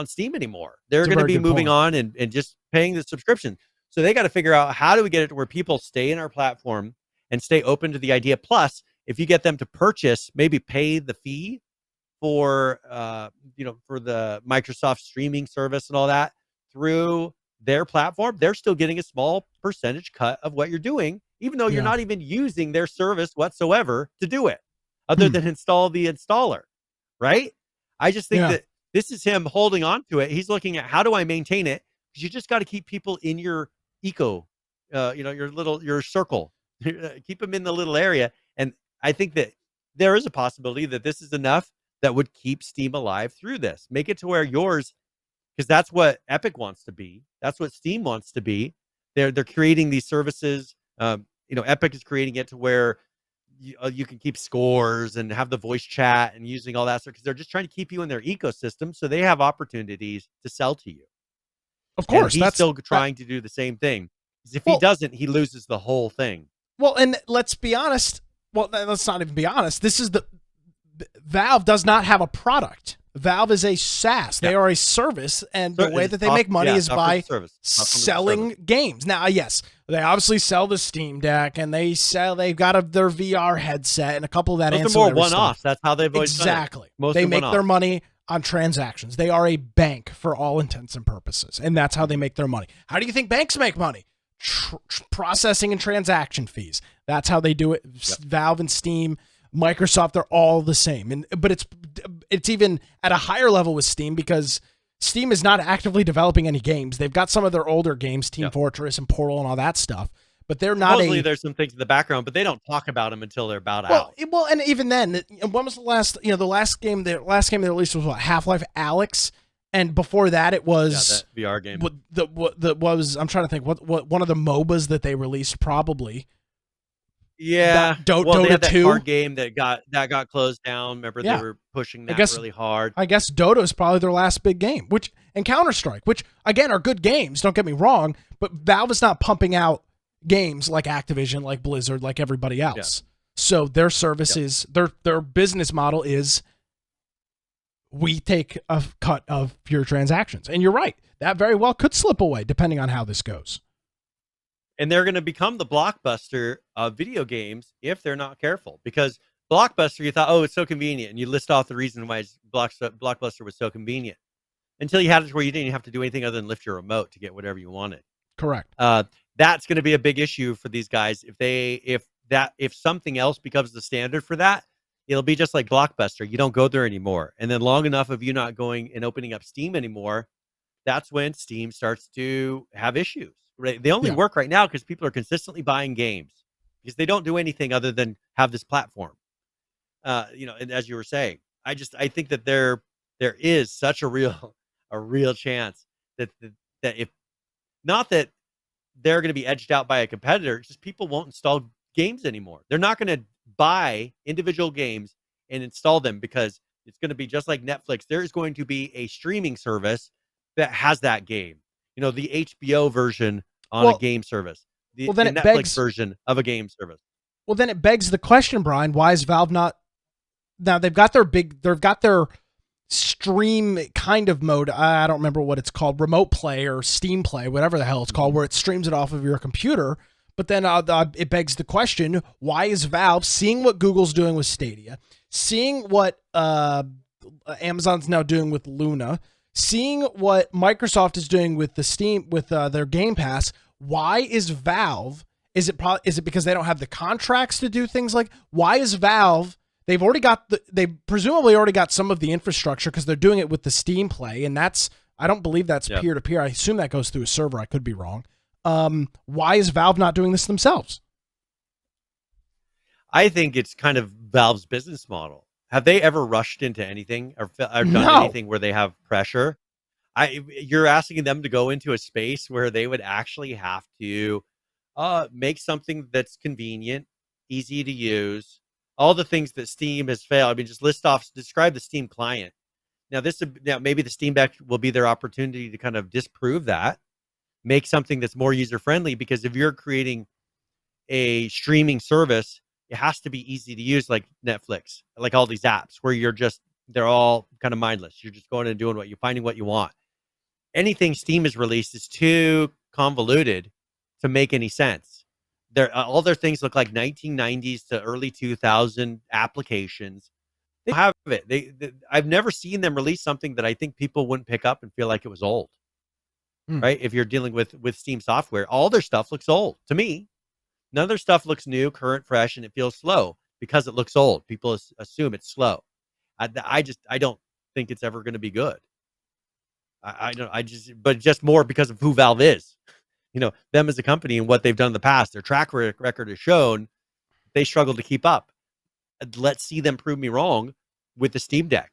Steam anymore. They're going to be moving on and just paying the subscription. So they got to figure out, how do we get it to where people stay in our platform and stay open to the idea. Plus, if you get them to purchase, maybe pay the fee for for the Microsoft streaming service and all that through their platform, they're still getting a small percentage cut of what you're doing, even though you're not even using their service whatsoever to do it, other than install the installer, right? I just think that this is him holding on to it. He's looking at, how do I maintain it? because you just got to keep people in your eco, your circle, keep them in the little area. And I think that there is a possibility that this is enough that would keep Steam alive through this. Make it to where yours, because that's what Epic wants to be. That's what Steam wants to be. They're creating these services. Epic is creating it to where you can keep scores and have the voice chat and using all that stuff, because they're just trying to keep you in their ecosystem so they have opportunities to sell to you. Of And course, he's that's still trying to do the same thing. 'Cause if he well, doesn't, he loses the whole thing. well, and let's be honest. Well, let's not even be honest. This is Valve does not have a product. Valve is a SaaS. They are a service, and the way that they make money is by selling games. Now, yes, they obviously sell the Steam Deck, and they've got their VR headset and a couple of that. Those are more one-offs. That's how they've always exactly. Done it. They make their money on transactions. They are a bank for all intents and purposes, and that's how they make their money. How do you think banks make money? Processing and transaction fees. That's how they do it. Yep. Valve and Steam, Microsoft, they're all the same. But it's even at a higher level with Steam, because Steam is not actively developing any games. They've got some of their older games, Team Fortress and Portal and all that stuff, but they're not. Supposedly there's some things in the background, but they don't talk about them until they're about out. Well, and even then, when was the last? The last game they released was what, Half-Life Alyx, and before that it was that VR game. I'm trying to think what one of the MOBAs that they released probably. Yeah, Dota they had that 2 card game that got closed down. Remember, they were pushing that really hard. I guess Dota is probably their last big game, and Counter-Strike, which again are good games. Don't get me wrong, but Valve is not pumping out games like Activision, like Blizzard, like everybody else. Yeah. So their services, their business model is, we take a cut of your transactions, and you're right, that very well could slip away depending on how this goes. And they're going to become the Blockbuster of video games if they're not careful. Because Blockbuster, you thought, it's so convenient. And you list off the reason why Blockbuster was so convenient. Until you had it where you didn't have to do anything other than lift your remote to get whatever you wanted. Correct. That's going to be a big issue for these guys. If something else becomes the standard for that, it'll be just like Blockbuster. You don't go there anymore. And then long enough of you not going and opening up Steam anymore, that's when Steam starts to have issues. Right? They only work right now because people are consistently buying games, because they don't do anything other than have this platform. And as you were saying, I think that there is such a real chance that if not that they're going to be edged out by a competitor, just people won't install games anymore. They're not going to buy individual games and install them, because it's going to be just like Netflix. There is going to be a streaming service that has that game. The HBO version on a game service. The Netflix version of a game service. Well, then it begs the question, Brian, why is Valve not... Now, they've got their stream kind of mode. I don't remember what it's called, remote play or Steam Play, whatever the hell it's called, where it streams it off of your computer. But then it begs the question, why is Valve, seeing what Google's doing with Stadia, seeing what Amazon's now doing with Luna, seeing what Microsoft is doing with the Steam, with their Game Pass, why is Valve? Is it because they don't have the contracts to do things like? Why is Valve? They presumably already got some of the infrastructure, because they're doing it with the Steam Play, and I don't believe that's peer to peer. I assume that goes through a server. I could be wrong. Why is Valve not doing this themselves? I think it's kind of Valve's business model. Have they ever rushed into anything or done anything where they have pressure? You're asking them to go into a space where they would actually have to make something that's convenient, easy to use, all the things that Steam has failed. I mean, just describe the Steam client. Now, maybe the Steam Deck will be their opportunity to kind of disprove that, make something that's more user-friendly, because if you're creating a streaming service, it has to be easy to use, like Netflix, like all these apps where they're all kind of mindless. You're just going and doing finding what you want. Anything Steam has released is too convoluted to make any sense. All their things look like 1990s to early 2000 applications. They have it. I've never seen them release something that I think people wouldn't pick up and feel like it was old. Right? If you're dealing with Steam software, all their stuff looks old to me. None of their stuff looks new, current, fresh, and it feels slow because it looks old. People assume it's slow. I don't think it's ever going to be good. I don't. But just more because of who Valve is. Them as a company and what they've done in the past. Their track record has shown they struggle to keep up. Let's see them prove me wrong with the Steam Deck.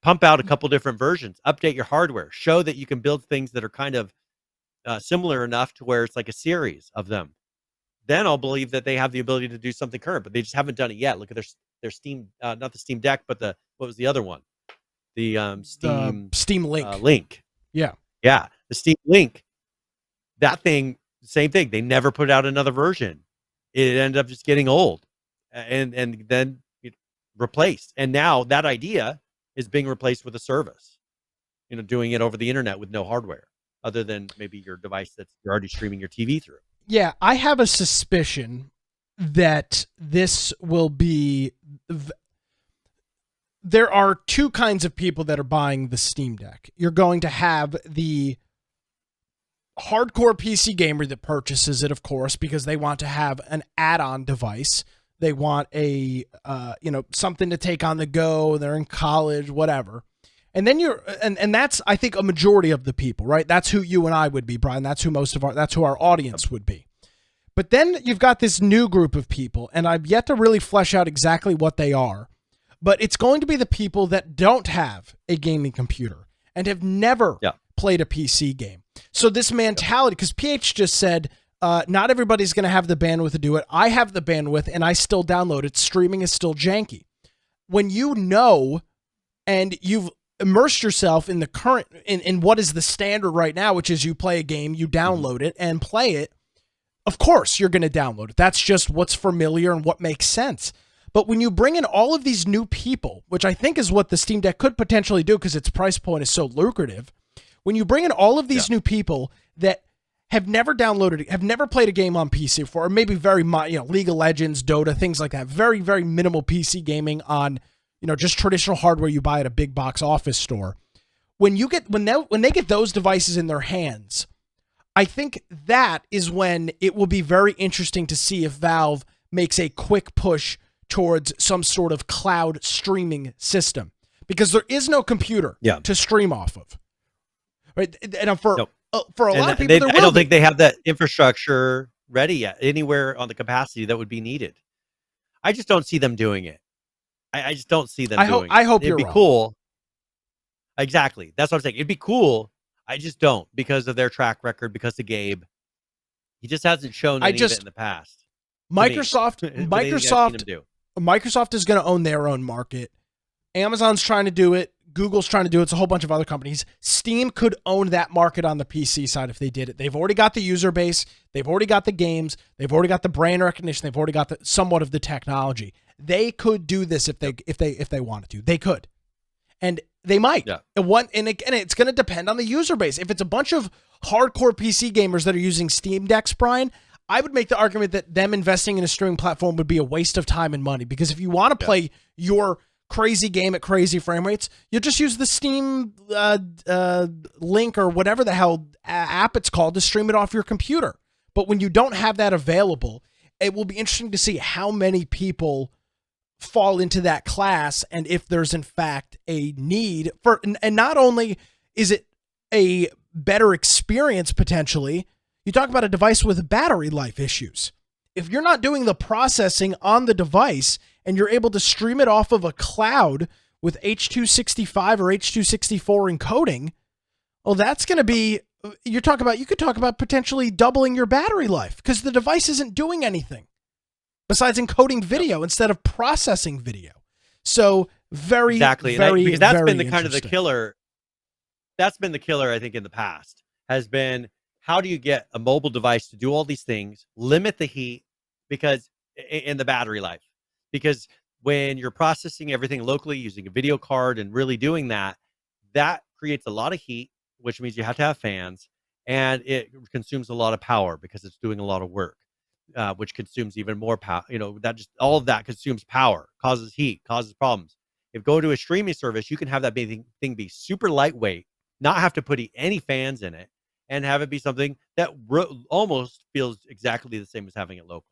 Pump out a couple different versions. Update your hardware. Show that you can build things that are kind of similar enough to where it's like a series of them. Then I'll believe that they have the ability to do something current, but they just haven't done it yet. Look at their Steam, not the Steam Deck, but what was the other one? The Steam Link. Link. Yeah. Yeah, the Steam Link. That thing, same thing. They never put out another version. It ended up just getting old, and then replaced. And now that idea is being replaced with a service. Doing it over the internet with no hardware, other than maybe your device that you're already streaming your TV through. Yeah, I have a suspicion that this will be. There are two kinds of people that are buying the Steam Deck. You're going to have the hardcore PC gamer that purchases it, of course, because they want to have an add-on device. They want a something to take on the go. They're in college, whatever. And then and that's, I think, a majority of the people, right? That's who you and I would be, Brian. That's who that's who our audience would be. But then you've got this new group of people, and I've yet to really flesh out exactly what they are. But it's going to be the people that don't have a gaming computer and have never played a PC game. So this mentality, because PH just said, not everybody's going to have the bandwidth to do it. I have the bandwidth, and I still download it. Streaming is still janky. When you know and you've immersed yourself in the current, in what is the standard right now, which is you play a game, you download it and play it, of course you're going to download it. That's just what's familiar and what makes sense. But when you bring in all of these new people, which I think is what the Steam Deck could potentially do because its price point is so lucrative, when you bring in all of these new people that have never downloaded, have never played a game on PC before, or maybe very, League of Legends, Dota, things like that, very, very minimal PC gaming on, just traditional hardware you buy at a big box office store. When they get those devices in their hands, I think that is when it will be very interesting to see if Valve makes a quick push towards some sort of cloud streaming system, because there is no computer to stream off of. Right. And for a lot of people, I don't think they have that infrastructure ready yet anywhere on the capacity that would be needed. I just don't see them doing it. I just don't see them doing it. I hope it'd be wrong. Cool. Exactly. That's what I'm saying. It'd be cool. I just don't, because of their track record, because of Gabe. He just hasn't shown any of it in the past. Microsoft is going to own their own market. Amazon's trying to do it. Google's trying to do it. It's a whole bunch of other companies. Steam could own that market on the PC side if they did it. They've already got the user base. They've already got the games. They've already got the brand recognition. They've already got somewhat of the technology. They could do this if they wanted to. They could, and they might. Yeah. And it's going to depend on the user base. If it's a bunch of hardcore PC gamers that are using Steam Decks, Brian, I would make the argument that them investing in a streaming platform would be a waste of time and money, because if you want to play your crazy game at crazy frame rates, you'll just use the Steam Link or whatever the hell app it's called to stream it off your computer. But when you don't have that available, it will be interesting to see how many people fall into that class, and if there's in fact a need for, and not only is it a better experience potentially, you talk about a device with battery life issues. If you're not doing the processing on the device and you're able to stream it off of a cloud with H.265 or H.264 encoding, well, that's going to be, you could talk about potentially doubling your battery life, because the device isn't doing anything besides encoding video instead of processing video. So because that's been the kind of the killer. That's been the killer, I think, in the past, has been, how do you get a mobile device to do all these things, limit the heat, because in the battery life, because when you're processing everything locally using a video card and really doing that, that creates a lot of heat, which means you have to have fans, and it consumes a lot of power because it's doing a lot of work, which consumes even more power. All of that consumes power, causes heat, causes problems. If go to a streaming service, you can have that thing be super lightweight, not have to put any fans in it, and have it be something that almost feels exactly the same as having it local.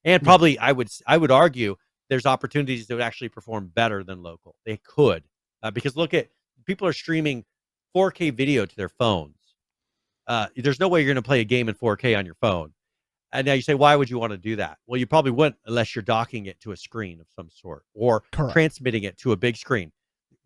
And probably, I would argue, there's opportunities that would actually perform better than local. They could, because look at, people are streaming 4K video to their phones. There's no way you're going to play a game in 4K on your phone. And now you say, why would you want to do that? Well, you probably wouldn't unless you're docking it to a screen of some sort or Correct. transmitting it to a big screen.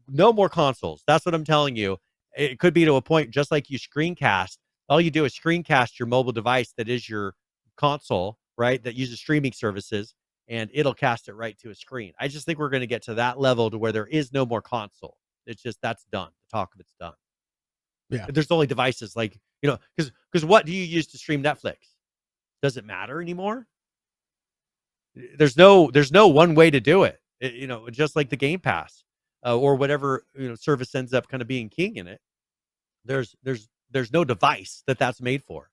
No more consoles. That's what I'm telling you. It could be to a point, just like you screencast. All you do is screencast your mobile device that is your console, right? That uses streaming services, and it'll cast it right to a screen. I just think we're going to get to that level to where there is no more console. It's just that's done. The talk of it's done. Yeah. There's only devices like, because what do you use to stream Netflix? Does it matter anymore? There's no one way to do it. Just like the Game Pass or whatever service ends up kind of being king in it. There's no device that's made for,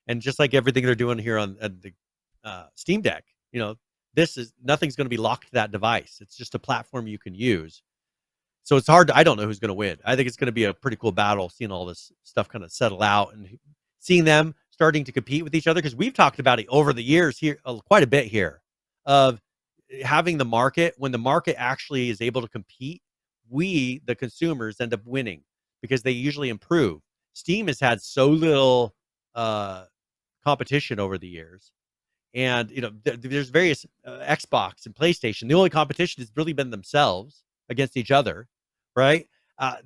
and just like everything they're doing here on the Steam Deck, nothing's going to be locked to that device. It's just a platform you can use. So it's hard. I don't know who's going to win. I think it's going to be a pretty cool battle, seeing all this stuff kind of settle out and seeing them starting to compete with each other, because we've talked about it over the years here quite a bit here of having the market. When the market actually is able to compete, we, the consumers, end up winning because they usually improve. Steam has had so little competition over the years, and there's various Xbox and PlayStation. The only competition has really been themselves against each other, right?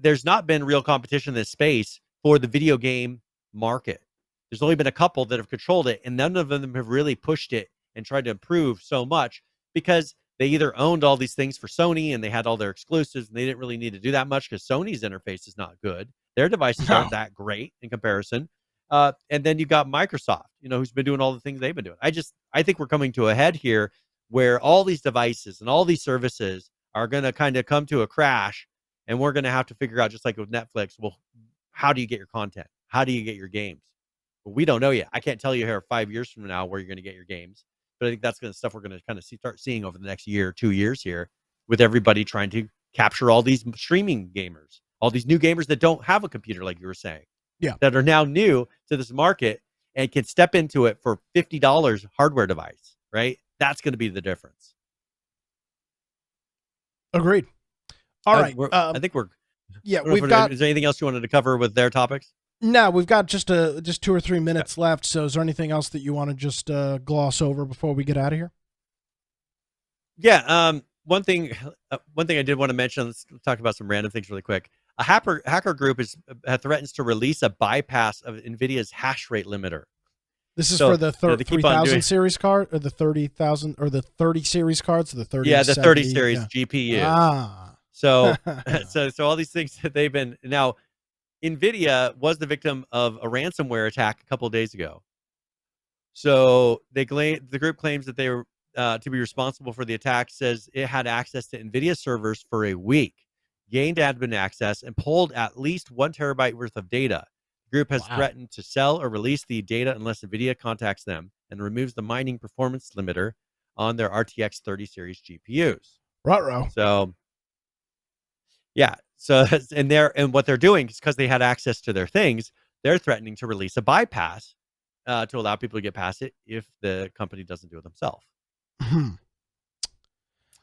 There's not been real competition in this space for the video game market. There's only been a couple that have controlled it, and none of them have really pushed it and tried to improve so much because they either owned all these things for Sony and they had all their exclusives and they didn't really need to do that much because Sony's interface is not good. Their devices aren't that great in comparison. And then you got Microsoft, who's been doing all the things they've been doing. I think we're coming to a head here where all these devices and all these services are going to kind of come to a crash, and we're going to have to figure out, just like with Netflix, well, how do you get your content? How do you get your games? Well, we don't know yet. I can't tell you here 5 years from now where you're going to get your games, but I think that's going to stuff we're going to kind of start seeing over the next year, 2 years here, with everybody trying to capture all these streaming gamers, all these new gamers that don't have a computer, like you were saying, that are now new to this market and can step into it for $50 hardware device, right? That's going to be the difference. Agreed. All right. I think we're. Yeah, we've got. Is there anything else you wanted to cover with their topics? No, we've got just 2 or 3 minutes left. So, is there anything else that you want to just gloss over before we get out of here? Yeah. One thing I did want to mention. Let's talk about some random things really quick. A hacker group threatens to release a bypass of NVIDIA's hash rate limiter. This is for the 3000 series card, or the 30,000, or the 30 series cards, the 30. Yeah, the 30 series GPU. So all these things that they've been now. NVIDIA was the victim of a ransomware attack a couple of days ago. So the group claims that they were to be responsible for the attack. Says it had access to NVIDIA servers for a week, gained admin access, and pulled at least 1 terabyte worth of data. The group has threatened to sell or release the data unless NVIDIA contacts them and removes the mining performance limiter on their RTX 30 series GPUs. Ruh-roh. So, yeah. So, and what they're doing is, because they had access to their things, they're threatening to release a bypass to allow people to get past it if the company doesn't do it themselves.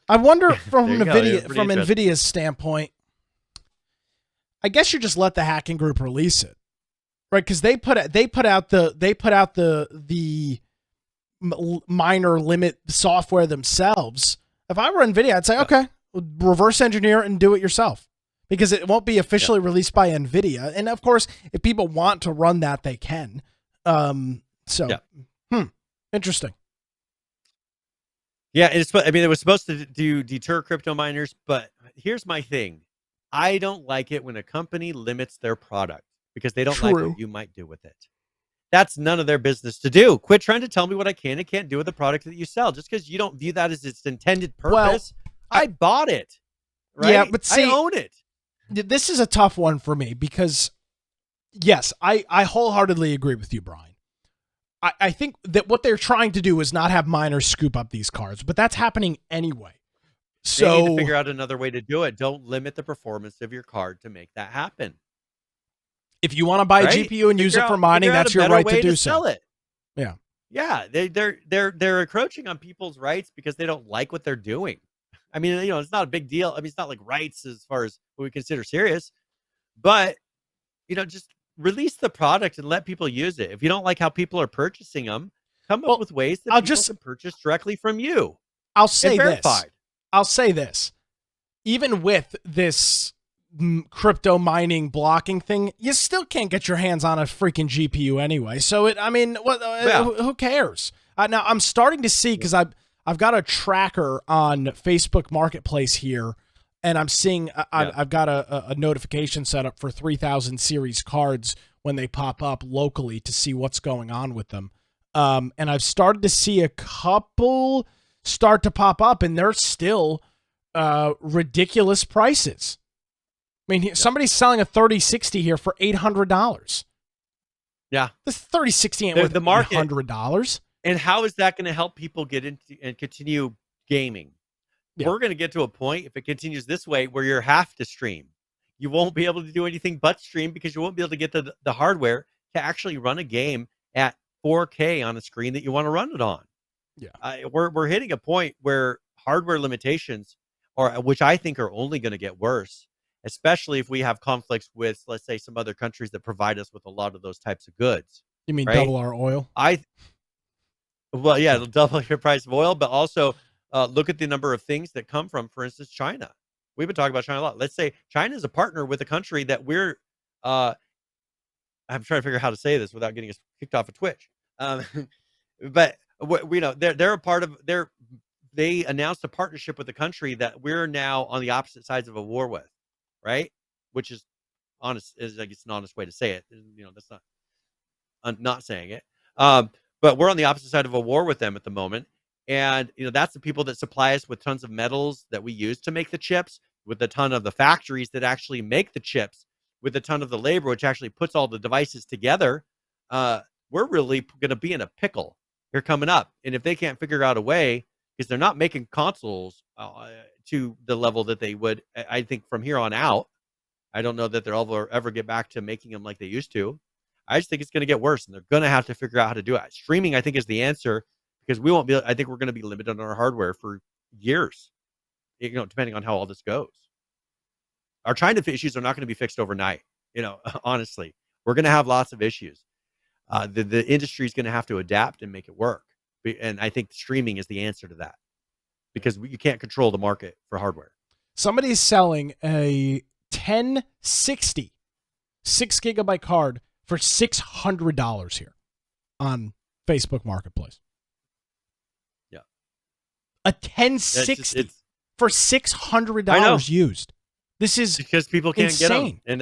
I wonder from NVIDIA's standpoint, I guess you just let the hacking group release it, right? Because they put out the miner limit software themselves. If I were NVIDIA, I'd say, okay, reverse engineer and do it yourself, because it won't be officially released by NVIDIA. And of course, if people want to run that, they can. Interesting. Yeah, it was supposed to deter crypto miners, but here's my thing. I don't like it when a company limits their product because they don't like what you might do with it. That's none of their business to do. Quit trying to tell me what I can and can't do with the product that you sell. Just because you don't view that as its intended purpose, I bought it. Right? Yeah, but see, I own it. This is a tough one for me because, yes, I wholeheartedly agree with you, Brian. I think that what they're trying to do is not have miners scoop up these cards, but that's happening anyway. So they need to figure out another way to do it. Don't limit the performance of your card to make that happen. If you want to buy a GPU and use it for mining, that's your right to do so. Sell it. Yeah. Yeah, they're encroaching on people's rights because they don't like what they're doing. I mean, it's not a big deal. I mean, it's not like rights as far as what we consider serious, but just release the product and let people use it. If you don't like how people are purchasing them, come up Well, with ways that I'll people just can purchase directly from you I'll and say this. verified. I'll say this. Even with this crypto mining blocking thing, you still can't get your hands on a freaking GPU anyway. So who cares? Now I'm starting to see, because I've got a tracker on Facebook Marketplace here, and I'm seeing I've got a notification set up for 3000 series cards when they pop up locally to see what's going on with them. And I've started to see a couple start to pop up, and they're still ridiculous prices. I mean, somebody's selling a 3060 here for $800. Yeah, this 3060 ain't worth the market, $800. And how is that going to help people get into and continue gaming? Yeah. We're going to get to a point, if it continues this way, where you have to stream. You won't be able to do anything but stream, because you won't be able to get the hardware to actually run a game at 4K on a screen that you want to run it on. Yeah, we're hitting a point where hardware limitations which I think are only going to get worse, especially if we have conflicts with, let's say, some other countries that provide us with a lot of those types of goods. You mean double our oil? Well, yeah, it'll double your price of oil, but also look at the number of things that come from, for instance, China. We've been talking about China a lot. Let's say China is a partner with a country that we're, I'm trying to figure out how to say this without getting us kicked off of Twitch. But we know they're a part of they announced a partnership with a country that we're now on the opposite sides of a war with, right? Which is I guess an honest way to say it. That's not, I'm not saying it. But we're on the opposite side of a war with them at the moment. And, that's the people that supply us with tons of metals that we use to make the chips, with a ton of the factories that actually make the chips, with a ton of the labor, which actually puts all the devices together. We're really going to be in a pickle here coming up. And if they can't figure out a way, because they're not making consoles to the level that they would, I think, from here on out. I don't know that they'll ever get back to making them like they used to. I just think it's going to get worse, and they're going to have to figure out how to do it. Streaming, I think, is the answer, because I think we're going to be limited on our hardware for years, depending on how all this goes. Our China issues are not going to be fixed overnight. Honestly, we're going to have lots of issues. The industry is going to have to adapt and make it work. And I think streaming is the answer to that, because you can't control the market for hardware. Somebody's selling a 1060 6GB card for $600 here on Facebook Marketplace. Yeah. A 1060 for $600 used. This is because people can't insane. Get them. And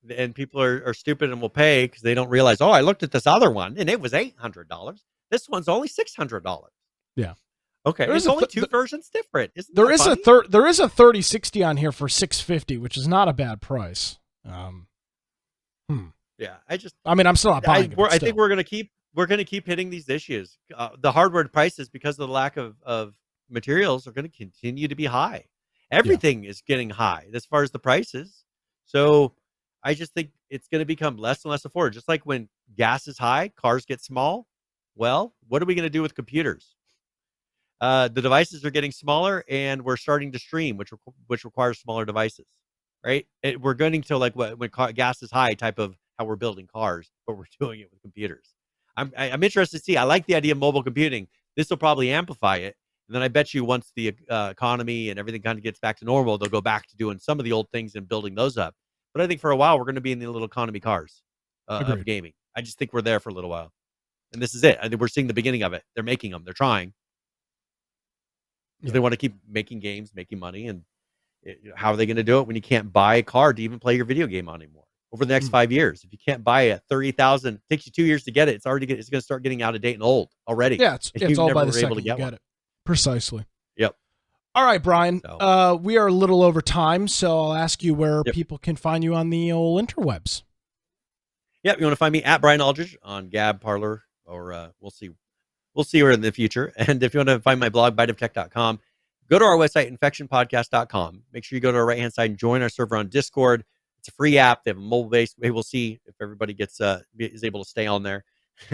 and people are stupid and will pay because they don't realize, I looked at this other one and it was $800. This one's only $600. Yeah. Okay. There's only two versions different. There is a 3060 on here for $650, which is not a bad price. Yeah, I'm still not buying it. I think we're gonna keep hitting these issues. The hardware prices, because of the lack of materials, are going to continue to be high. Everything is getting high as far as the prices. So I just think it's going to become less and less affordable. Just like when gas is high, cars get small. Well, what are we going to do with computers? The devices are getting smaller, and we're starting to stream, which requires smaller devices, right? We're going to when gas is high type of how we're building cars, but we're doing it with computers. I'm interested to see. I like the idea of mobile computing. This will probably amplify it. And then I bet you once the economy and everything kind of gets back to normal, they'll go back to doing some of the old things and building those up. But I think for a while, we're going to be in the little economy cars of gaming. I just think we're there for a little while. And this is it. I think we're seeing the beginning of it. They're making them. They're trying. Because they want to keep making games, making money. And how are they going to do it when you can't buy a card to even play your video game on anymore? Over the next 5 years, if you can't buy a 30,000, takes you 2 years to get it. It's going to start getting out of date and old already. Yeah, it's all by the second you get it. Precisely. Yep. All right, Brian. We are a little over time, so I'll ask you where people can find you on the old interwebs. Yep. You want to find me at Brian Aldridge on Gab, Parler, or we'll see. We'll see her in the future. And if you want to find my blog, biteoftech.com, go to our website, infectionpodcast.com. Make sure you go to our right-hand side and join our server on Discord. It's a free app. They have a mobile-based. We'll see if everybody is able to stay on there.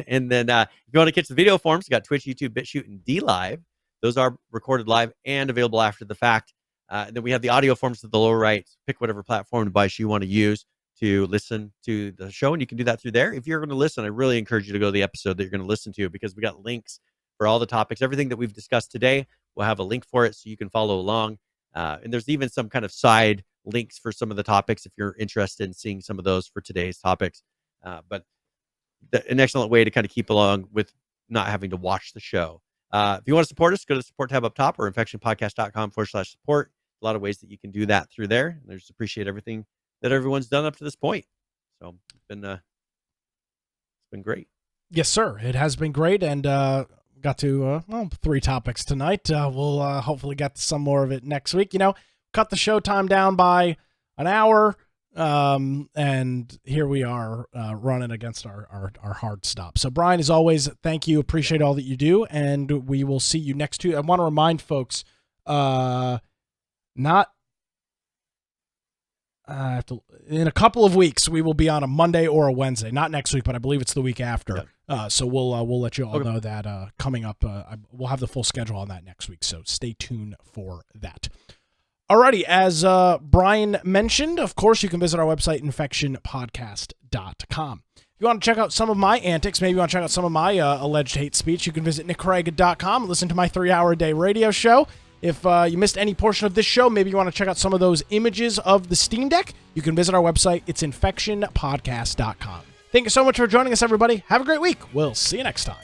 And then if you want to catch the video forms, you got Twitch, YouTube, BitChute, and DLive. Those are recorded live and available after the fact. Then we have the audio forms to the lower right. Pick whatever platform device you want to use. to listen to the show, and you can do that through there. If you're going to listen, I really encourage you to go to the episode that you're going to listen to, because we got links for all the topics. Everything that we've discussed today, we'll have a link for it so you can follow along. And there's even some kind of side links for some of the topics if you're interested in seeing some of those for today's topics. But an excellent way to kind of keep along with not having to watch the show. If you want to support us, go to the support tab up top or infectionpodcast.com/support. A lot of ways that you can do that through there. And I just appreciate everything that everyone's done up to this point. So it's been great. Yes, sir. It has been great, and got to 3 topics tonight. We'll hopefully get to some more of it next week. Cut the show time down by an hour, and here we are running against our hard stop. So, Brian, as always, thank you. Appreciate all that you do, and we will see you next Tuesday. I want to remind folks, in a couple of weeks, we will be on a Monday or a Wednesday. Not next week, but I believe it's the week after. Yeah. So we'll let you all know that coming up. We'll have the full schedule on that next week. So stay tuned for that. Alrighty, as Brian mentioned, of course, you can visit our website, infectionpodcast.com. If you want to check out some of my antics, maybe you want to check out some of my alleged hate speech, you can visit nickcraig.com and listen to my 3-hour-a-day radio show. If you missed any portion of this show, maybe you want to check out some of those images of the Steam Deck, you can visit our website. It's infectionpodcast.com. Thank you so much for joining us, everybody. Have a great week. We'll see you next time.